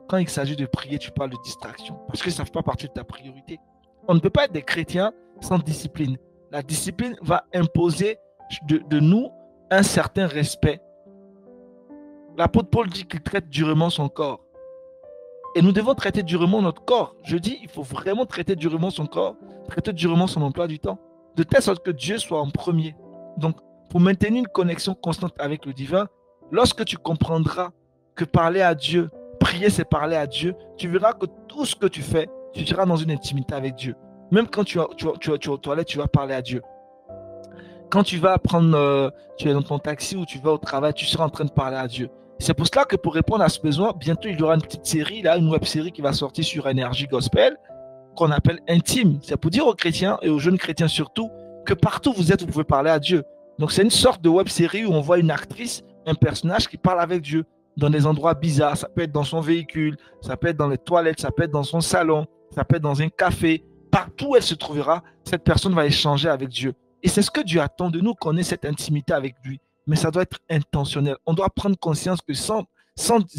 quand il s'agit de prier, tu parles de distraction? Parce que ça ne fait pas partie de ta priorité. On ne peut pas être des chrétiens sans discipline. La discipline va imposer de nous un certain respect. L'apôtre Paul dit qu'il traite durement son corps. Et nous devons traiter durement notre corps. Je dis, il faut vraiment traiter durement son corps, traiter durement son emploi du temps, de telle sorte que Dieu soit en premier. Donc, pour maintenir une connexion constante avec le divin, lorsque tu comprendras que parler à Dieu, prier, c'est parler à Dieu, tu verras que tout ce que tu fais, tu seras dans une intimité avec Dieu. Même quand tu es aux toilettes, tu vas parler à Dieu. Quand tu vas prendre, tu es dans ton taxi ou tu vas au travail, tu seras en train de parler à Dieu. C'est pour cela que pour répondre à ce besoin, bientôt il y aura une petite série, là, une web série qui va sortir sur Énergie Gospel, qu'on appelle Intime. C'est pour dire aux chrétiens et aux jeunes chrétiens surtout que partout où vous êtes, vous pouvez parler à Dieu. Donc c'est une sorte de web série où on voit une actrice, un personnage qui parle avec Dieu dans des endroits bizarres. Ça peut être dans son véhicule, ça peut être dans les toilettes, ça peut être dans son salon, ça peut être dans un café. Partout où elle se trouvera, cette personne va échanger avec Dieu. Et c'est ce que Dieu attend de nous, qu'on ait cette intimité avec lui. Mais ça doit être intentionnel. On doit prendre conscience que sans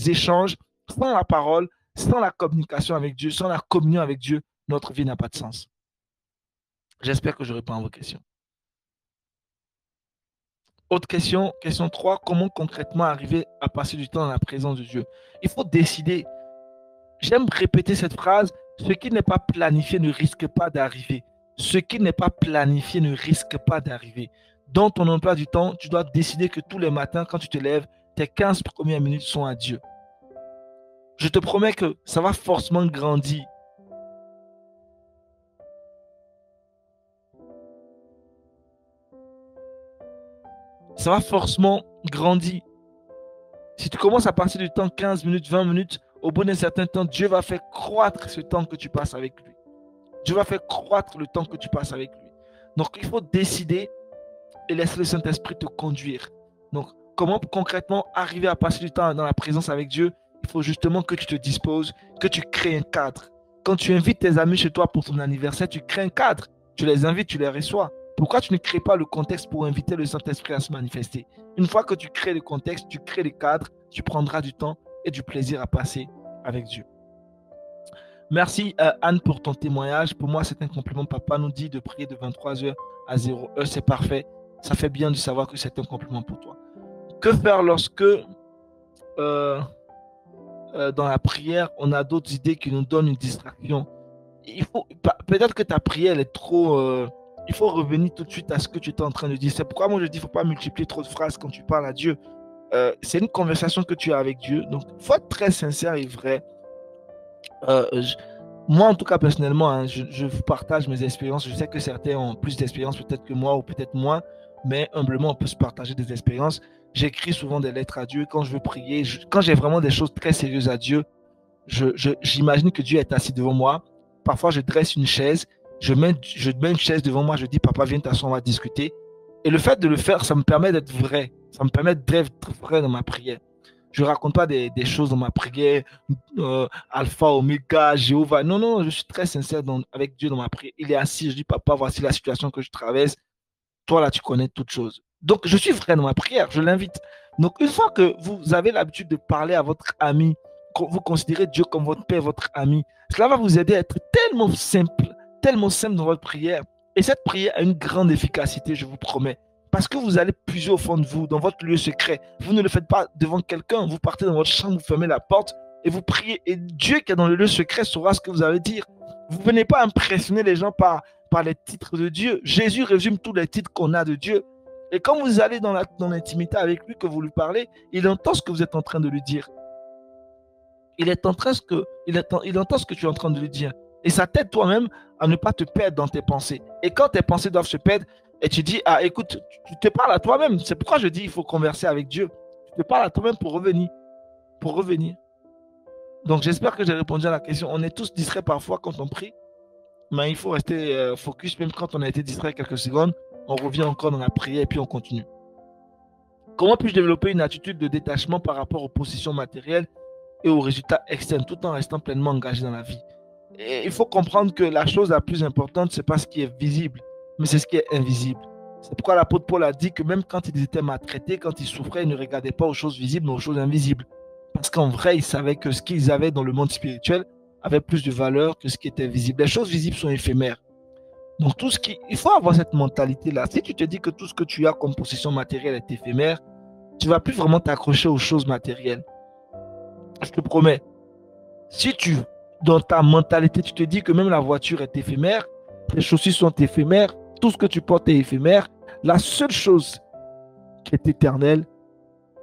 échange, sans la parole, sans la communication avec Dieu, sans la communion avec Dieu, notre vie n'a pas de sens. J'espère que je réponds à vos questions. Autre question, question 3. Comment concrètement arriver à passer du temps dans la présence de Dieu? Il faut décider. J'aime répéter cette phrase. Ce qui n'est pas planifié ne risque pas d'arriver. Ce qui n'est pas planifié ne risque pas d'arriver. Dans ton emploi du temps, tu dois décider que tous les matins, quand tu te lèves, tes 15 premières minutes sont à Dieu. Je te promets que ça va forcément grandir. Ça va forcément grandir. Si tu commences à passer du temps 15 minutes, 20 minutes, au bout d'un certain temps, Dieu va faire croître ce temps que tu passes avec lui. Dieu va faire croître le temps que tu passes avec lui. Donc, il faut décider et laisser le Saint-Esprit te conduire. Donc, comment concrètement arriver à passer du temps dans la présence avec Dieu? Il faut justement que tu te disposes, que tu crées un cadre. Quand tu invites tes amis chez toi pour ton anniversaire, tu crées un cadre. Tu les invites, tu les reçois. Pourquoi tu ne crées pas le contexte pour inviter le Saint-Esprit à se manifester? Une fois que tu crées le contexte, tu crées le cadre, tu prendras du temps et du plaisir à passer avec Dieu. Merci Anne pour ton témoignage. Pour moi, c'est un compliment. Papa nous dit de prier de 23h à 0h. C'est parfait. Ça fait bien de savoir que c'est un compliment pour toi. Que faire lorsque dans la prière, on a d'autres idées qui nous donnent une distraction? Peut-être que ta prière elle est trop... il faut revenir tout de suite à ce que tu es en train de dire. C'est pourquoi moi je dis qu'il ne faut pas multiplier trop de phrases quand tu parles à Dieu. C'est une conversation que tu as avec Dieu. Donc, il faut être très sincère et vrai. Moi, en tout cas, personnellement, hein, je vous partage mes expériences. Je sais que certains ont plus d'expérience peut-être que moi ou peut-être moins, mais humblement, on peut se partager des expériences. J'écris souvent des lettres à Dieu quand je veux prier. Quand j'ai vraiment des choses très sérieuses à Dieu, j'imagine que Dieu est assis devant moi. Parfois, je dresse une chaise, je mets une chaise devant moi, je dis, papa, viens t'asseoir, on va discuter. Et le fait de le faire, ça me permet d'être vrai. Ça me permet d'être vrai dans ma prière. Je ne raconte pas des choses dans ma prière, Alpha, Oméga, Jéhovah. Non, non, je suis très sincère avec Dieu dans ma prière. Il est assis, je dis, papa, voici la situation que je traverse. Toi, là, tu connais toutes choses. Donc, je suis vrai dans ma prière, je l'invite. Donc, une fois que vous avez l'habitude de parler à votre ami, vous considérez Dieu comme votre père, votre ami, cela va vous aider à être tellement simple dans votre prière. Et cette prière a une grande efficacité, je vous promets. Parce que vous allez puiser au fond de vous, dans votre lieu secret. Vous ne le faites pas devant quelqu'un. Vous partez dans votre chambre, vous fermez la porte et vous priez. Et Dieu qui est dans le lieu secret saura ce que vous allez dire. Vous ne venez pas impressionner les gens par les titres de Dieu. Jésus résume tous les titres qu'on a de Dieu. Et quand vous allez dans l'intimité avec lui, que vous lui parlez, il entend ce que vous êtes en train de lui dire. Il entend ce que tu es en train de lui dire. Et ça t'aide toi-même à ne pas te perdre dans tes pensées. Et quand tes pensées doivent se perdre, et tu dis, ah écoute, tu te parles à toi-même. C'est pourquoi je dis, il faut converser avec Dieu. Tu te parles à toi-même pour revenir. Pour revenir. Donc j'espère que j'ai répondu à la question. On est tous distraits parfois quand on prie. Mais il faut rester focus, même quand on a été distrait quelques secondes. On revient encore dans la prière et puis on continue. Comment puis-je développer une attitude de détachement par rapport aux positions matérielles et aux résultats externes, tout en restant pleinement engagé dans la vie? Et il faut comprendre que la chose la plus importante, ce n'est pas ce qui est visible, mais c'est ce qui est invisible. C'est pourquoi l'apôtre Paul a dit que même quand ils étaient maltraités, quand ils souffraient, ils ne regardaient pas aux choses visibles, mais aux choses invisibles. Parce qu'en vrai, ils savaient que ce qu'ils avaient dans le monde spirituel avait plus de valeur que ce qui était visible. Les choses visibles sont éphémères. Donc, il faut avoir cette mentalité-là. Si tu te dis que tout ce que tu as comme possession matérielle est éphémère, tu ne vas plus vraiment t'accrocher aux choses matérielles. Je te promets. Si dans ta mentalité, tu te dis que même la voiture est éphémère, les chaussures sont éphémères, tout ce que tu portes est éphémère, la seule chose qui est éternelle,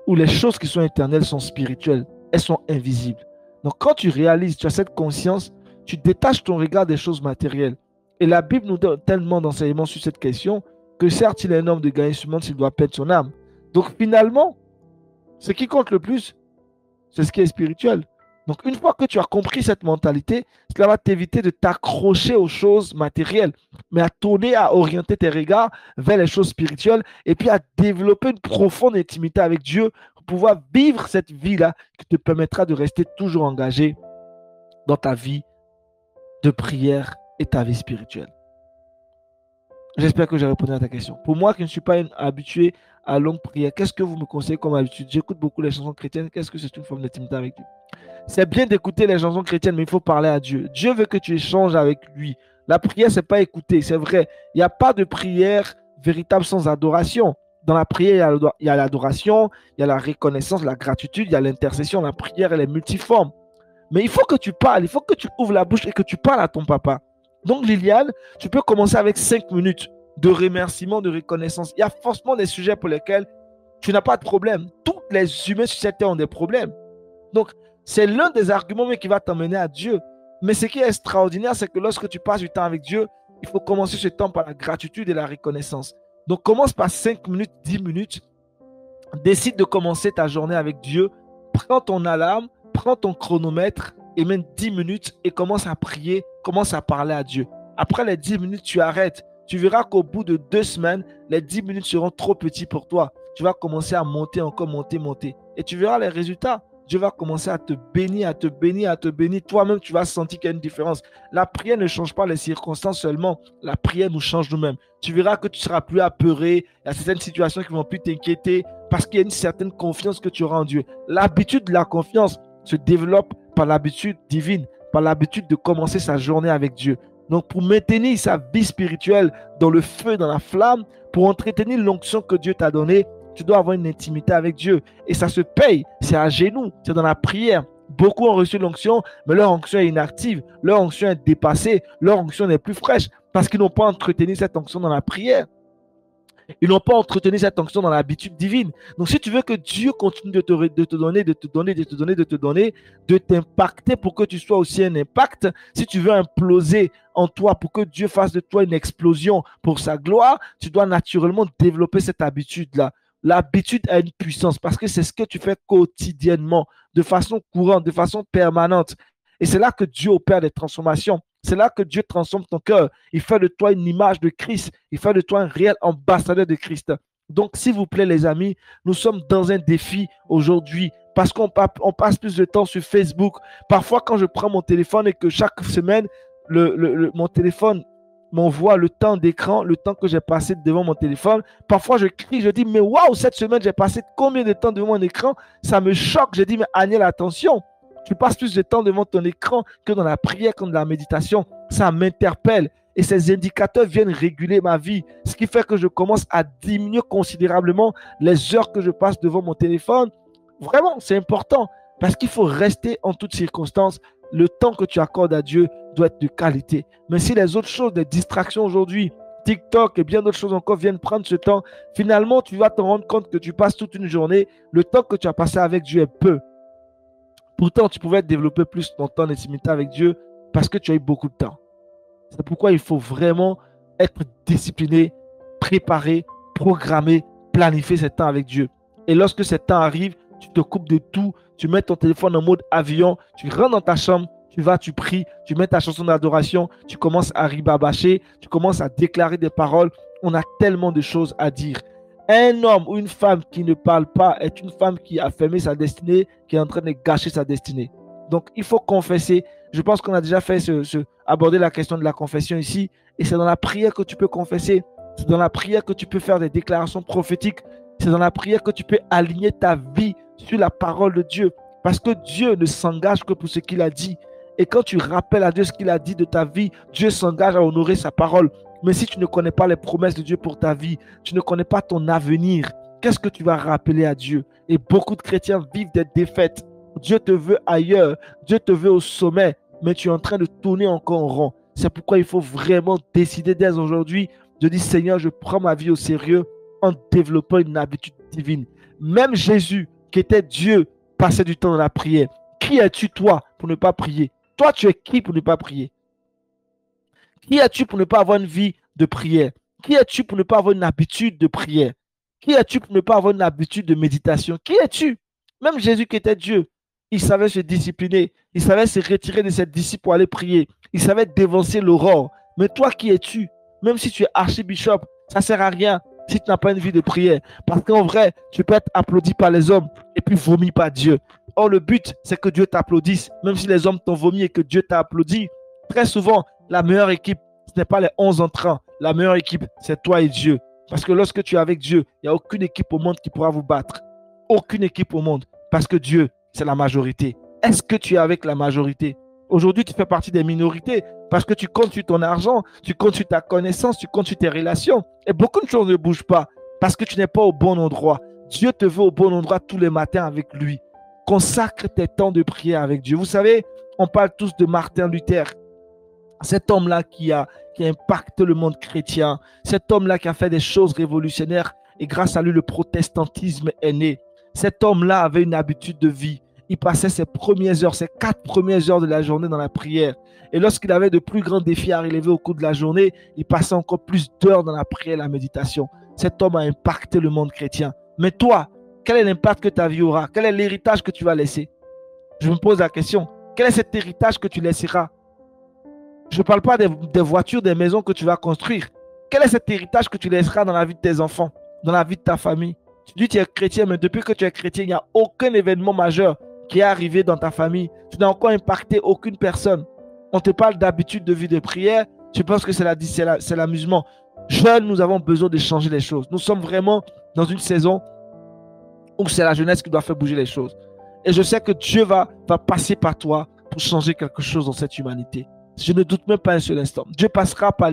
ou les choses qui sont éternelles sont spirituelles, elles sont invisibles. Donc quand tu réalises, tu as cette conscience, tu détaches ton regard des choses matérielles. Et la Bible nous donne tellement d'enseignements sur cette question que certes, il est un homme de gagner ce monde s'il doit perdre son âme. Donc finalement, ce qui compte le plus, c'est ce qui est spirituel. Donc une fois que tu as compris cette mentalité, cela va t'éviter de t'accrocher aux choses matérielles, mais à tourner, à orienter tes regards vers les choses spirituelles et puis à développer une profonde intimité avec Dieu pour pouvoir vivre cette vie-là qui te permettra de rester toujours engagé dans ta vie de prière et ta vie spirituelle. J'espère que j'ai répondu à ta question. Pour moi qui ne suis pas habitué à longue prière, qu'est-ce que vous me conseillez comme habitude? J'écoute beaucoup les chansons chrétiennes. Qu'est-ce que c'est une forme d'intimité avec Dieu? C'est bien d'écouter les chansons chrétiennes, mais il faut parler à Dieu. Dieu veut que tu échanges avec lui. La prière, ce n'est pas écouter, c'est vrai. Il n'y a pas de prière véritable sans adoration. Dans la prière, il y a l'adoration, il y a la reconnaissance, la gratitude, il y a l'intercession. La prière, elle est multiforme. Mais il faut que tu parles, il faut que tu ouvres la bouche et que tu parles à ton papa. Donc, Liliane, tu peux commencer avec 5 minutes de remerciement, de reconnaissance. Il y a forcément des sujets pour lesquels tu n'as pas de problème. Tous les humains sur cette terre ont des problèmes. Donc, c'est l'un des arguments qui va t'emmener à Dieu. Mais ce qui est extraordinaire, c'est que lorsque tu passes du temps avec Dieu, il faut commencer ce temps par la gratitude et la reconnaissance. Donc, commence par 5 minutes, 10 minutes. Décide de commencer ta journée avec Dieu. Prends ton alarme, prends ton chronomètre et mets 10 minutes et commence à prier, commence à parler à Dieu. Après les 10 minutes, tu arrêtes. Tu verras qu'au bout de 2 semaines, les 10 minutes seront trop petits pour toi. Tu vas commencer à monter encore, monter. Et tu verras les résultats. Dieu va commencer à te bénir, à te bénir, à te bénir. Toi-même, tu vas sentir qu'il y a une différence. La prière ne change pas les circonstances seulement. La prière nous change nous-mêmes. Tu verras que tu ne seras plus apeuré. Il y a certaines situations qui ne vont plus t'inquiéter parce qu'il y a une certaine confiance que tu auras en Dieu. L'habitude de la confiance se développe par l'habitude divine, par l'habitude de commencer sa journée avec Dieu. Donc, pour maintenir sa vie spirituelle dans le feu, dans la flamme, pour entretenir l'onction que Dieu t'a donnée, tu dois avoir une intimité avec Dieu. Et ça se paye, c'est à genoux, c'est dans la prière. Beaucoup ont reçu l'onction, mais leur onction est inactive, leur onction est dépassée, leur onction n'est plus fraîche parce qu'ils n'ont pas entretenu cette onction dans la prière. Ils n'ont pas entretenu cette onction dans l'habitude divine. Donc, si tu veux que Dieu continue de te donner, de t'impacter pour que tu sois aussi un impact, si tu veux imploser en toi pour que Dieu fasse de toi une explosion pour sa gloire, tu dois naturellement développer cette habitude-là. L'habitude a une puissance parce que c'est ce que tu fais quotidiennement, de façon courante, de façon permanente. Et c'est là que Dieu opère des transformations. C'est là que Dieu transforme ton cœur. Il fait de toi une image de Christ. Il fait de toi un réel ambassadeur de Christ. Donc, s'il vous plaît, les amis, nous sommes dans un défi aujourd'hui parce qu'on passe plus de temps sur Facebook. Parfois, quand je prends mon téléphone et que chaque semaine, mon téléphone m'envoie le temps d'écran, le temps que j'ai passé devant mon téléphone. Parfois, je crie, je dis, mais waouh, cette semaine, j'ai passé combien de temps devant mon écran? Ça me choque. Je dis, mais Agnel, attention. Tu passes plus de temps devant ton écran que dans la prière, que dans la méditation. Ça m'interpelle. Et ces indicateurs viennent réguler ma vie. Ce qui fait que je commence à diminuer considérablement les heures que je passe devant mon téléphone. Vraiment, c'est important. Parce qu'il faut rester en toutes circonstances. Le temps que tu accordes à Dieu doit être de qualité. Mais si les autres choses, des distractions aujourd'hui, TikTok et bien d'autres choses encore viennent prendre ce temps, finalement, tu vas te rendre compte que tu passes toute une journée. Le temps que tu as passé avec Dieu est peu. Pourtant, tu pouvais développer plus ton temps d'intimité avec Dieu parce que tu as eu beaucoup de temps. C'est pourquoi il faut vraiment être discipliné, préparé, programmé, planifier ce temps avec Dieu. Et lorsque ce temps arrive, tu te coupes de tout, tu mets ton téléphone en mode avion, tu rentres dans ta chambre, tu vas, tu pries, tu mets ta chanson d'adoration, tu commences à ribabacher, tu commences à déclarer des paroles. On a tellement de choses à dire. Un homme ou une femme qui ne parle pas est une femme qui a fermé sa destinée, qui est en train de gâcher sa destinée. Donc, il faut confesser. Je pense qu'on a déjà fait aborder la question de la confession ici. Et c'est dans la prière que tu peux confesser. C'est dans la prière que tu peux faire des déclarations prophétiques. C'est dans la prière que tu peux aligner ta vie sur la parole de Dieu. Parce que Dieu ne s'engage que pour ce qu'il a dit. Et quand tu rappelles à Dieu ce qu'il a dit de ta vie, Dieu s'engage à honorer sa parole. Mais si tu ne connais pas les promesses de Dieu pour ta vie, tu ne connais pas ton avenir, qu'est-ce que tu vas rappeler à Dieu? Et beaucoup de chrétiens vivent des défaites. Dieu te veut ailleurs, Dieu te veut au sommet, mais tu es en train de tourner encore en rond. C'est pourquoi il faut vraiment décider dès aujourd'hui de dire, Seigneur, je prends ma vie au sérieux en développant une habitude divine. Même Jésus, qui était Dieu, passait du temps dans la prière. Qui es-tu toi pour ne pas prier? Toi, tu es qui pour ne pas prier? Qui es-tu pour ne pas avoir une vie de prière? Qui es-tu pour ne pas avoir une habitude de prière? Qui es-tu pour ne pas avoir une habitude de méditation? Qui es-tu? Même Jésus qui était Dieu, il savait se discipliner. Il savait se retirer de ses disciples pour aller prier. Il savait dévancer l'aurore. Mais toi, qui es-tu? Même si tu es archibishop, ça ne sert à rien si tu n'as pas une vie de prière. Parce qu'en vrai, tu peux être applaudi par les hommes et puis vomi par Dieu. Or, le but, c'est que Dieu t'applaudisse. Même si les hommes t'ont vomi et que Dieu t'a applaudi, très souvent, la meilleure équipe, ce n'est pas les 11 entrants. La meilleure équipe, c'est toi et Dieu. Parce que lorsque tu es avec Dieu, il n'y a aucune équipe au monde qui pourra vous battre. Aucune équipe au monde. Parce que Dieu, c'est la majorité. Est-ce que tu es avec la majorité? Aujourd'hui, tu fais partie des minorités parce que tu comptes sur ton argent, tu comptes sur ta connaissance, tu comptes sur tes relations. Et beaucoup de choses ne bougent pas parce que tu n'es pas au bon endroit. Dieu te veut au bon endroit tous les matins avec lui. Consacre tes temps de prière avec Dieu. Vous savez, on parle tous de Martin Luther. Cet homme-là qui a impacté le monde chrétien. Cet homme-là qui a fait des choses révolutionnaires. Et grâce à lui, le protestantisme est né. Cet homme-là avait une habitude de vie. Il passait ses premières heures, ses 4 premières heures de la journée dans la prière. Et lorsqu'il avait de plus grands défis à relever au cours de la journée, il passait encore plus d'heures dans la prière et la méditation. Cet homme a impacté le monde chrétien. Mais toi, quel est l'impact que ta vie aura? Quel est l'héritage que tu vas laisser? Je me pose la question. Quel est cet héritage que tu laisseras? Je ne parle pas des voitures, des maisons que tu vas construire. Quel est cet héritage que tu laisseras dans la vie de tes enfants, dans la vie de ta famille? Tu dis que tu es chrétien, mais depuis que tu es chrétien, il n'y a aucun événement majeur qui est arrivé dans ta famille. Tu n'as encore impacté aucune personne. On te parle d'habitude de vie de prière. Tu penses que c'est l'amusement. Jeunes, nous avons besoin de changer les choses. Nous sommes vraiment dans une saison où c'est la jeunesse qui doit faire bouger les choses. Et je sais que Dieu va passer par toi pour changer quelque chose dans cette humanité. Je ne doute même pas un seul instant. Dieu passera par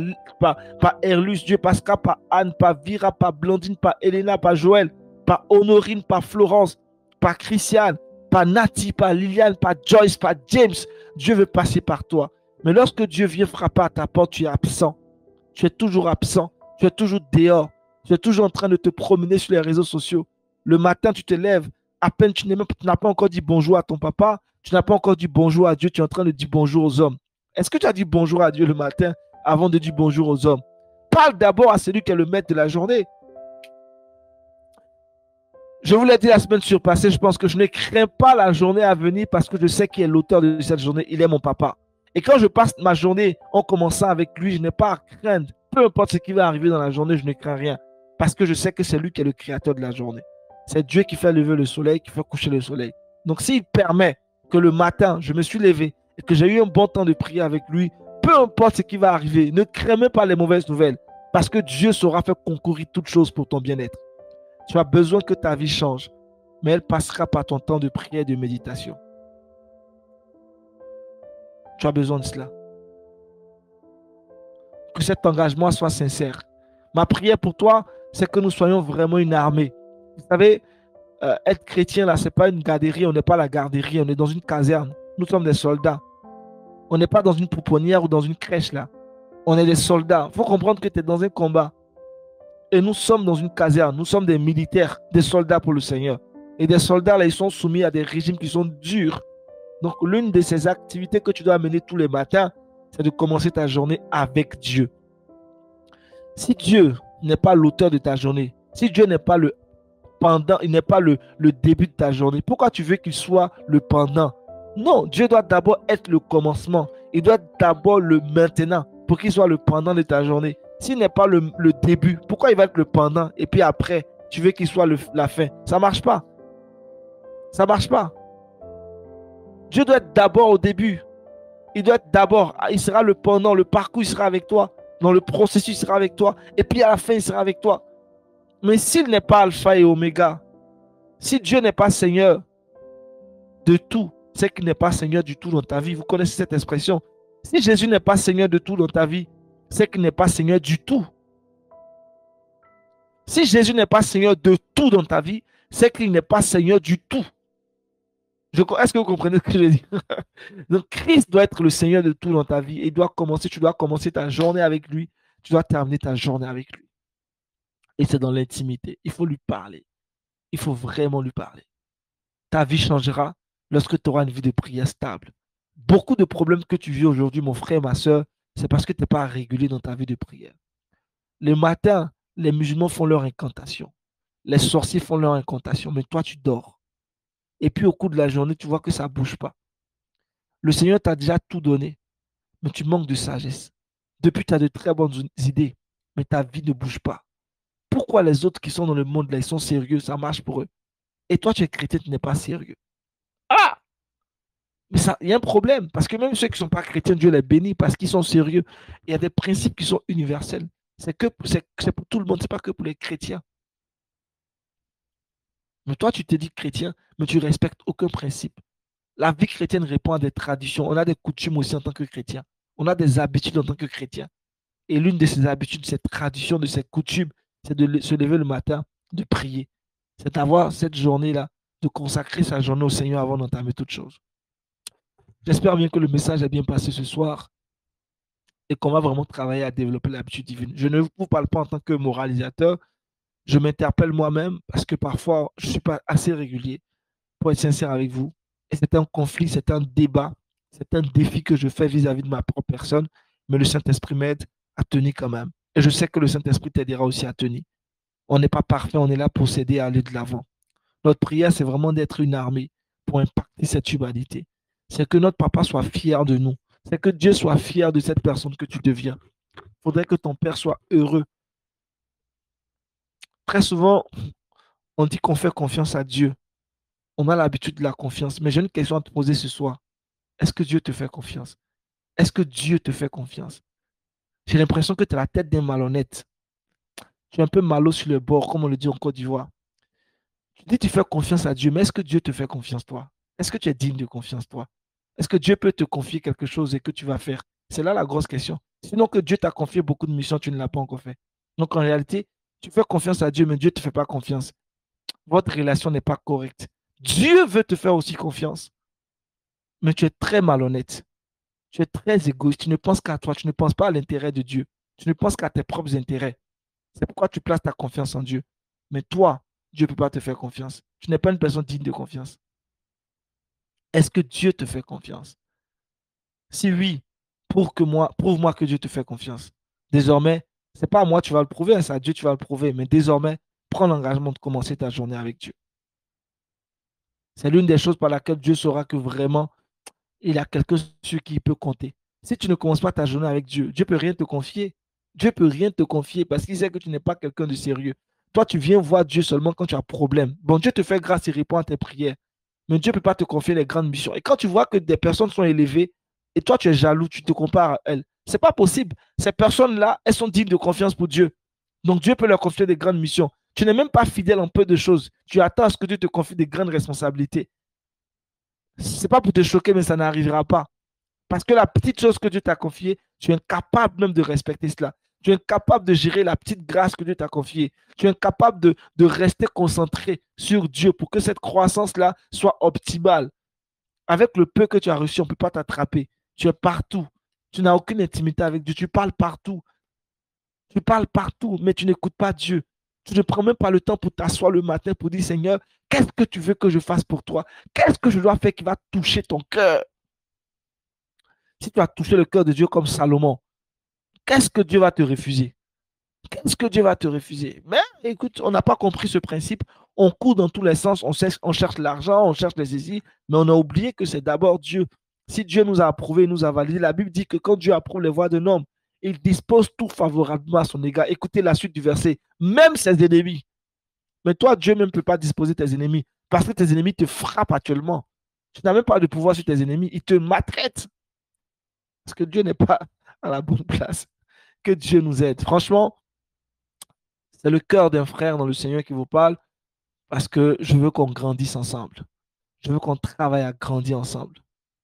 Erlus, Dieu passera par Anne, par Vira, par Blandine, par Elena, par Joël, par Honorine, par Florence, par Christiane, par Nati, par Liliane, par Joyce, par James. Dieu veut passer par toi. Mais lorsque Dieu vient frapper à ta porte, tu es absent. Tu es toujours absent. Tu es toujours dehors. Tu es toujours en train de te promener sur les réseaux sociaux. Le matin, tu te lèves. À peine tu n'as pas encore dit bonjour à ton papa. Tu n'as pas encore dit bonjour à Dieu. Tu es en train de dire bonjour aux hommes. Est-ce que tu as dit bonjour à Dieu le matin avant de dire bonjour aux hommes? Parle d'abord à celui qui est le maître de la journée. Je vous l'ai dit la semaine surpassée, je pense que je ne crains pas la journée à venir parce que je sais qui est l'auteur de cette journée. Il est mon papa. Et quand je passe ma journée en commençant avec lui, je n'ai pas à craindre. Peu importe ce qui va arriver dans la journée, je ne crains rien. Parce que je sais que c'est lui qui est le créateur de la journée. C'est Dieu qui fait lever le soleil, qui fait coucher le soleil. Donc s'il permet que le matin, je me suis levé et que j'ai eu un bon temps de prier avec lui, peu importe ce qui va arriver, ne crains même pas les mauvaises nouvelles. Parce que Dieu saura faire concourir toutes choses pour ton bien-être. Tu as besoin que ta vie change, mais elle passera par ton temps de prière et de méditation. Tu as besoin de cela. Que cet engagement soit sincère. Ma prière pour toi, c'est que nous soyons vraiment une armée. Vous savez, être chrétien, là, ce n'est pas une garderie, on n'est pas la garderie, on est dans une caserne. Nous sommes des soldats. On n'est pas dans une pouponnière ou dans une crèche, là. On est des soldats. Il faut comprendre que tu es dans un combat. Et nous sommes dans une caserne. Nous sommes des militaires, des soldats pour le Seigneur. Et des soldats, là, ils sont soumis à des régimes qui sont durs. Donc, l'une de ces activités que tu dois mener tous les matins, c'est de commencer ta journée avec Dieu. Si Dieu n'est pas l'auteur de ta journée, si Dieu n'est pas le pendant, il n'est pas le début de ta journée, pourquoi tu veux qu'il soit le pendant? Non, Dieu doit d'abord être le commencement. Il doit être d'abord le maintenant pour qu'il soit le pendant de ta journée. S'il n'est pas le début, pourquoi il va être le pendant et puis après, tu veux qu'il soit la fin? Ça ne marche pas. Ça ne marche pas. Dieu doit être d'abord au début. Il doit être d'abord, il sera le pendant, le parcours, il sera avec toi. Dans le processus, il sera avec toi. Et puis à la fin, il sera avec toi. Mais s'il n'est pas alpha et oméga, si Dieu n'est pas Seigneur de tout, c'est qu'il n'est pas Seigneur du tout dans ta vie. Vous connaissez cette expression. Si Jésus n'est pas Seigneur de tout dans ta vie, c'est qu'il n'est pas Seigneur du tout. Si Jésus n'est pas Seigneur de tout dans ta vie, c'est qu'il n'est pas Seigneur du tout. Est-ce que vous comprenez ce que je dis? Donc, Christ doit être le Seigneur de tout dans ta vie. Et tu dois commencer ta journée avec lui. Tu dois terminer ta journée avec lui. Et c'est dans l'intimité. Il faut lui parler. Il faut vraiment lui parler. Ta vie changera lorsque tu auras une vie de prière stable. Beaucoup de problèmes que tu vis aujourd'hui, mon frère, ma soeur, c'est parce que tu n'es pas régulier dans ta vie de prière. Le matin, les musulmans font leur incantation. Les sorciers font leur incantation. Mais toi, tu dors. Et puis au cours de la journée, tu vois que ça ne bouge pas. Le Seigneur t'a déjà tout donné, mais tu manques de sagesse. Depuis, tu as de très bonnes idées, mais ta vie ne bouge pas. Pourquoi les autres qui sont dans le monde, là, ils sont sérieux, ça marche pour eux? Et toi, tu es chrétien, tu n'es pas sérieux. Ah! Mais il y a un problème, parce que même ceux qui ne sont pas chrétiens, Dieu les bénit parce qu'ils sont sérieux. Il y a des principes qui sont universels. C'est pour tout le monde, ce n'est pas que pour les chrétiens. Mais toi, tu te dis chrétien, mais tu ne respectes aucun principe. La vie chrétienne répond à des traditions. On a des coutumes aussi en tant que chrétien. On a des habitudes en tant que chrétien. Et l'une de ces habitudes, de ces traditions, de ces coutumes, c'est de se lever le matin, de prier. C'est d'avoir cette journée-là, de consacrer sa journée au Seigneur avant d'entamer toute chose. J'espère bien que le message a bien passé ce soir et qu'on va vraiment travailler à développer l'habitude divine. Je ne vous parle pas en tant que moralisateur, je m'interpelle moi-même parce que parfois, je ne suis pas assez régulier pour être sincère avec vous. Et c'est un conflit, c'est un débat, c'est un défi que je fais vis-à-vis de ma propre personne, mais le Saint-Esprit m'aide à tenir quand même. Et je sais que le Saint-Esprit t'aidera aussi à tenir. On n'est pas parfait, on est là pour s'aider à aller de l'avant. Notre prière, c'est vraiment d'être une armée pour impacter cette humanité. C'est que notre papa soit fier de nous. C'est que Dieu soit fier de cette personne que tu deviens. Il faudrait que ton père soit heureux. Très souvent, on dit qu'on fait confiance à Dieu. On a l'habitude de la confiance. Mais j'ai une question à te poser ce soir. Est-ce que Dieu te fait confiance? Est-ce que Dieu te fait confiance? J'ai l'impression que tu as la tête d'un malhonnête. Tu es un peu malo sur le bord, comme on le dit en Côte d'Ivoire. Tu dis que tu fais confiance à Dieu, mais est-ce que Dieu te fait confiance, toi? Est-ce que tu es digne de confiance, toi? Est-ce que Dieu peut te confier quelque chose et que tu vas faire? C'est là la grosse question. Sinon que Dieu t'a confié beaucoup de missions, tu ne l'as pas encore fait. Donc en réalité, tu fais confiance à Dieu, mais Dieu ne te fait pas confiance. Votre relation n'est pas correcte. Dieu veut te faire aussi confiance, mais tu es très malhonnête. Tu es très égoïste. Tu ne penses qu'à toi. Tu ne penses pas à l'intérêt de Dieu. Tu ne penses qu'à tes propres intérêts. C'est pourquoi tu places ta confiance en Dieu. Mais toi, Dieu ne peut pas te faire confiance. Tu n'es pas une personne digne de confiance. Est-ce que Dieu te fait confiance? Si oui, prouve-moi que Dieu te fait confiance. Désormais, c'est pas à moi que tu vas le prouver, hein, c'est à Dieu que tu vas le prouver. Mais désormais, prends l'engagement de commencer ta journée avec Dieu. C'est l'une des choses par laquelle Dieu saura que vraiment, il y a quelqu'un sur qui il peut compter. Si tu ne commences pas ta journée avec Dieu, Dieu ne peut rien te confier. Dieu ne peut rien te confier parce qu'il sait que tu n'es pas quelqu'un de sérieux. Toi, tu viens voir Dieu seulement quand tu as un problème. Bon, Dieu te fait grâce et répond à tes prières. Mais Dieu ne peut pas te confier les grandes missions. Et quand tu vois que des personnes sont élevées et toi, tu es jaloux, tu te compares à elles, c'est pas possible. Ces personnes-là, elles sont dignes de confiance pour Dieu. Donc Dieu peut leur confier des grandes missions. Tu n'es même pas fidèle en peu de choses. Tu attends à ce que Dieu te confie des grandes responsabilités. C'est pas pour te choquer, mais ça n'arrivera pas. Parce que la petite chose que Dieu t'a confiée, tu es incapable même de respecter cela. Tu es incapable de gérer la petite grâce que Dieu t'a confiée. Tu es incapable de rester concentré sur Dieu pour que cette croissance-là soit optimale. Avec le peu que tu as reçu, on ne peut pas t'attraper. Tu es partout. Tu n'as aucune intimité avec Dieu. Tu parles partout. Tu parles partout, mais tu n'écoutes pas Dieu. Tu ne prends même pas le temps pour t'asseoir le matin pour dire, Seigneur, qu'est-ce que tu veux que je fasse pour toi? Qu'est-ce que je dois faire qui va toucher ton cœur? Si tu as touché le cœur de Dieu comme Salomon, qu'est-ce que Dieu va te refuser? Qu'est-ce que Dieu va te refuser? Mais écoute, on n'a pas compris ce principe. On court dans tous les sens, on cherche l'argent, on cherche les aisies, mais on a oublié que c'est d'abord Dieu. Si Dieu nous a approuvé, nous a validé, la Bible dit que quand Dieu approuve les voies d'un homme, il dispose tout favorablement à son égard. Écoutez la suite du verset. Même ses ennemis. Mais toi, Dieu même ne peut pas disposer tes ennemis parce que tes ennemis te frappent actuellement. Tu n'as même pas de pouvoir sur tes ennemis. Ils te maltraitent parce que Dieu n'est pas à la bonne place. Que Dieu nous aide. Franchement, c'est le cœur d'un frère dans le Seigneur qui vous parle parce que je veux qu'on grandisse ensemble. Je veux qu'on travaille à grandir ensemble.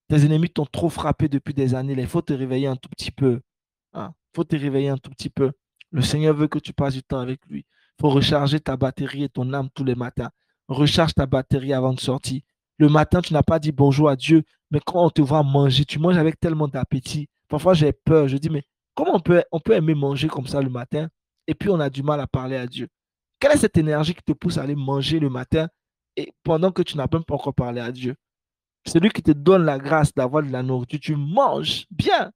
Tes ennemis t'ont trop frappé depuis des années. Il faut te réveiller un tout petit peu. Il faut te réveiller un tout petit peu. Le Seigneur veut que tu passes du temps avec lui. Il faut recharger ta batterie et ton âme tous les matins. Recharge ta batterie avant de sortir. Le matin, tu n'as pas dit bonjour à Dieu, mais quand on te voit manger, tu manges avec tellement d'appétit. Parfois, j'ai peur. Je dis, mais comment on peut aimer manger comme ça le matin et puis on a du mal à parler à Dieu? Quelle est cette énergie qui te pousse à aller manger le matin et pendant que tu n'as même pas encore parlé à Dieu? C'est lui qui te donne la grâce d'avoir de la nourriture. Tu manges bien,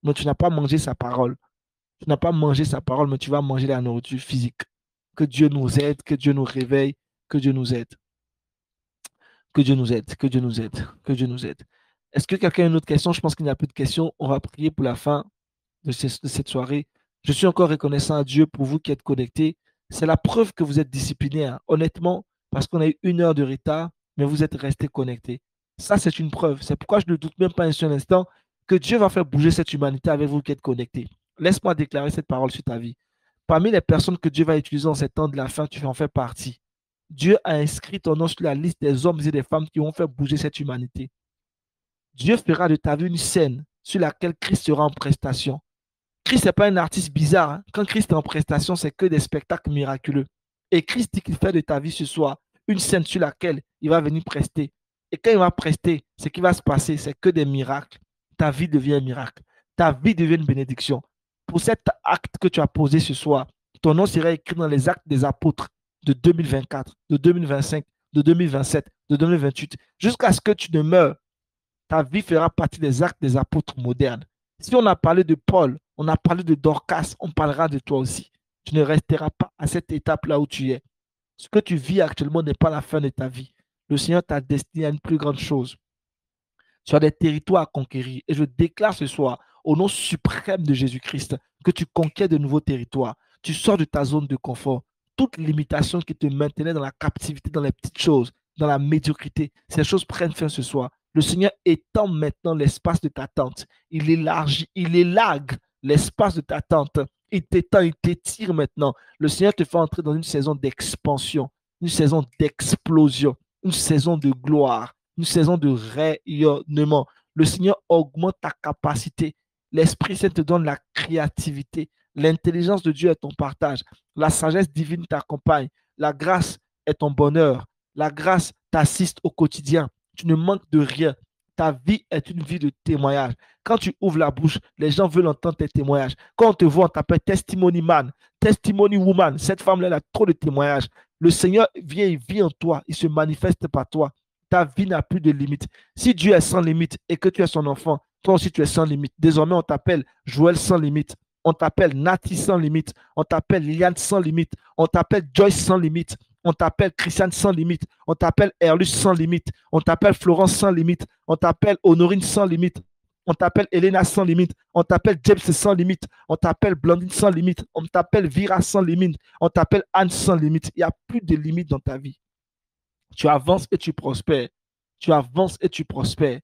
mais tu n'as pas mangé sa parole. Tu n'as pas mangé sa parole, mais tu vas manger la nourriture physique. Que Dieu nous aide, que Dieu nous réveille, que Dieu nous aide. Que Dieu nous aide, que Dieu nous aide, que Dieu nous aide. Est-ce que quelqu'un a une autre question? Je pense qu'il n'y a plus de questions. On va prier pour la fin de cette soirée. Je suis encore reconnaissant à Dieu pour vous qui êtes connectés. C'est la preuve que vous êtes disciplinés, hein. Honnêtement, parce qu'on a eu 1 heure de retard, mais vous êtes restés connectés. Ça, c'est une preuve. C'est pourquoi je ne doute même pas un seul instant que Dieu va faire bouger cette humanité avec vous qui êtes connectés. Laisse-moi déclarer cette parole sur ta vie. Parmi les personnes que Dieu va utiliser en ces temps de la fin, tu en fais partie. Dieu a inscrit ton nom sur la liste des hommes et des femmes qui vont faire bouger cette humanité. Dieu fera de ta vie une scène sur laquelle Christ sera en prestation. Christ n'est pas un artiste bizarre, hein. Quand Christ est en prestation, c'est que des spectacles miraculeux. Et Christ dit qu'il fait de ta vie ce soir une scène sur laquelle il va venir prester. Et quand il va prester, ce qui va se passer, c'est que des miracles. Ta vie devient un miracle. Ta vie devient une bénédiction. Pour cet acte que tu as posé ce soir, ton nom sera écrit dans les actes des apôtres de 2024, de 2025, de 2027, de 2028, jusqu'à ce que tu ne meurs. Ta vie fera partie des actes des apôtres modernes. Si on a parlé de Paul, on a parlé de Dorcas, on parlera de toi aussi. Tu ne resteras pas à cette étape-là où tu es. Ce que tu vis actuellement n'est pas la fin de ta vie. Le Seigneur t'a destiné à une plus grande chose. Tu as des territoires à conquérir. Et je déclare ce soir, au nom suprême de Jésus-Christ, que tu conquiers de nouveaux territoires. Tu sors de ta zone de confort. Toute limitation qui te maintenait dans la captivité, dans les petites choses, dans la médiocrité, ces choses prennent fin ce soir. Le Seigneur étend maintenant l'espace de ta tente. Il élargit, il élargue l'espace de ta tente. Il t'étend, il t'étire maintenant. Le Seigneur te fait entrer dans une saison d'expansion, une saison d'explosion, une saison de gloire, une saison de rayonnement. Le Seigneur augmente ta capacité. L'Esprit Saint te donne la créativité. L'intelligence de Dieu est ton partage. La sagesse divine t'accompagne. La grâce est ton bonheur. La grâce t'assiste au quotidien. Tu ne manques de rien. Ta vie est une vie de témoignage. Quand tu ouvres la bouche, les gens veulent entendre tes témoignages. Quand on te voit, on t'appelle testimony man, testimony woman. Cette femme-là, elle a trop de témoignages. Le Seigneur vient, il vit en toi, il se manifeste par toi. Ta vie n'a plus de limite. Si Dieu est sans limite et que tu es son enfant, toi aussi tu es sans limite. Désormais, on t'appelle Joël sans limite. On t'appelle Nati sans limite. On t'appelle Liliane sans limite. On t'appelle Joyce sans limite. On t'appelle Christiane sans limite. On t'appelle Erlus sans limite. On t'appelle Florence sans limite. On t'appelle Honorine sans limite. On t'appelle Elena sans limite. On t'appelle James sans limite. On t'appelle Blandine sans limite. On t'appelle Vira sans limite. On t'appelle Anne sans limite. Il n'y a plus de limite dans ta vie. Tu avances et tu prospères. Tu avances et tu prospères.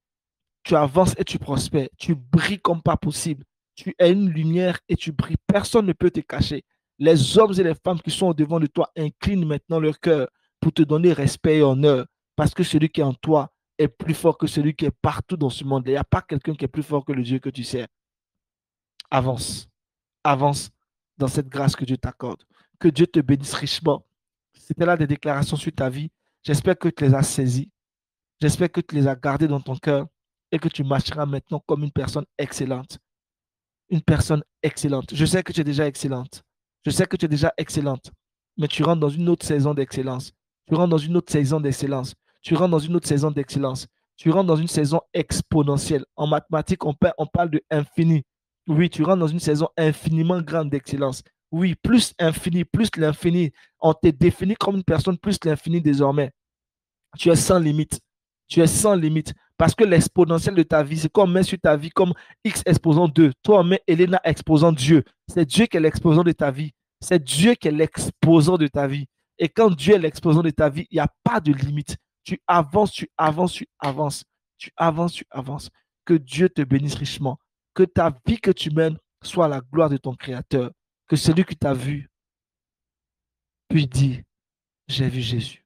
Tu avances et tu prospères. Tu brilles comme pas possible. Tu es une lumière et tu brilles. Personne ne peut te cacher. Les hommes et les femmes qui sont au devant de toi inclinent maintenant leur cœur pour te donner respect et honneur. Parce que celui qui est en toi est plus fort que celui qui est partout dans ce monde. Il n'y a pas quelqu'un qui est plus fort que le Dieu que tu sers. Avance. Avance dans cette grâce que Dieu t'accorde. Que Dieu te bénisse richement. C'était là des déclarations sur ta vie. J'espère que tu les as saisies. J'espère que tu les as gardées dans ton cœur et que tu marcheras maintenant comme une personne excellente. Une personne excellente. Je sais que tu es déjà excellente. Je sais que tu es déjà excellente. Mais tu rentres dans une autre saison d'excellence. Tu rentres dans une autre saison d'excellence. Tu rentres dans une autre saison d'excellence. Tu rentres dans une saison exponentielle. En mathématiques, on parle de infini. Oui, tu rentres dans une saison infiniment grande d'excellence. Oui, plus infini, plus l'infini. On te définit comme une personne plus l'infini désormais. Tu es sans limite. Tu es sans limite. Parce que l'exponentiel de ta vie, c'est qu'on met sur ta vie comme X exposant 2. Toi, on met Elena exposant Dieu. C'est Dieu qui est l'exposant de ta vie. C'est Dieu qui est l'exposant de ta vie. Et quand Dieu est l'exposant de ta vie, il n'y a pas de limite. Tu avances, tu avances, tu avances. Tu avances, tu avances. Que Dieu te bénisse richement. Que ta vie que tu mènes soit la gloire de ton Créateur. Que celui qui t'a vu puisse dire, j'ai vu Jésus.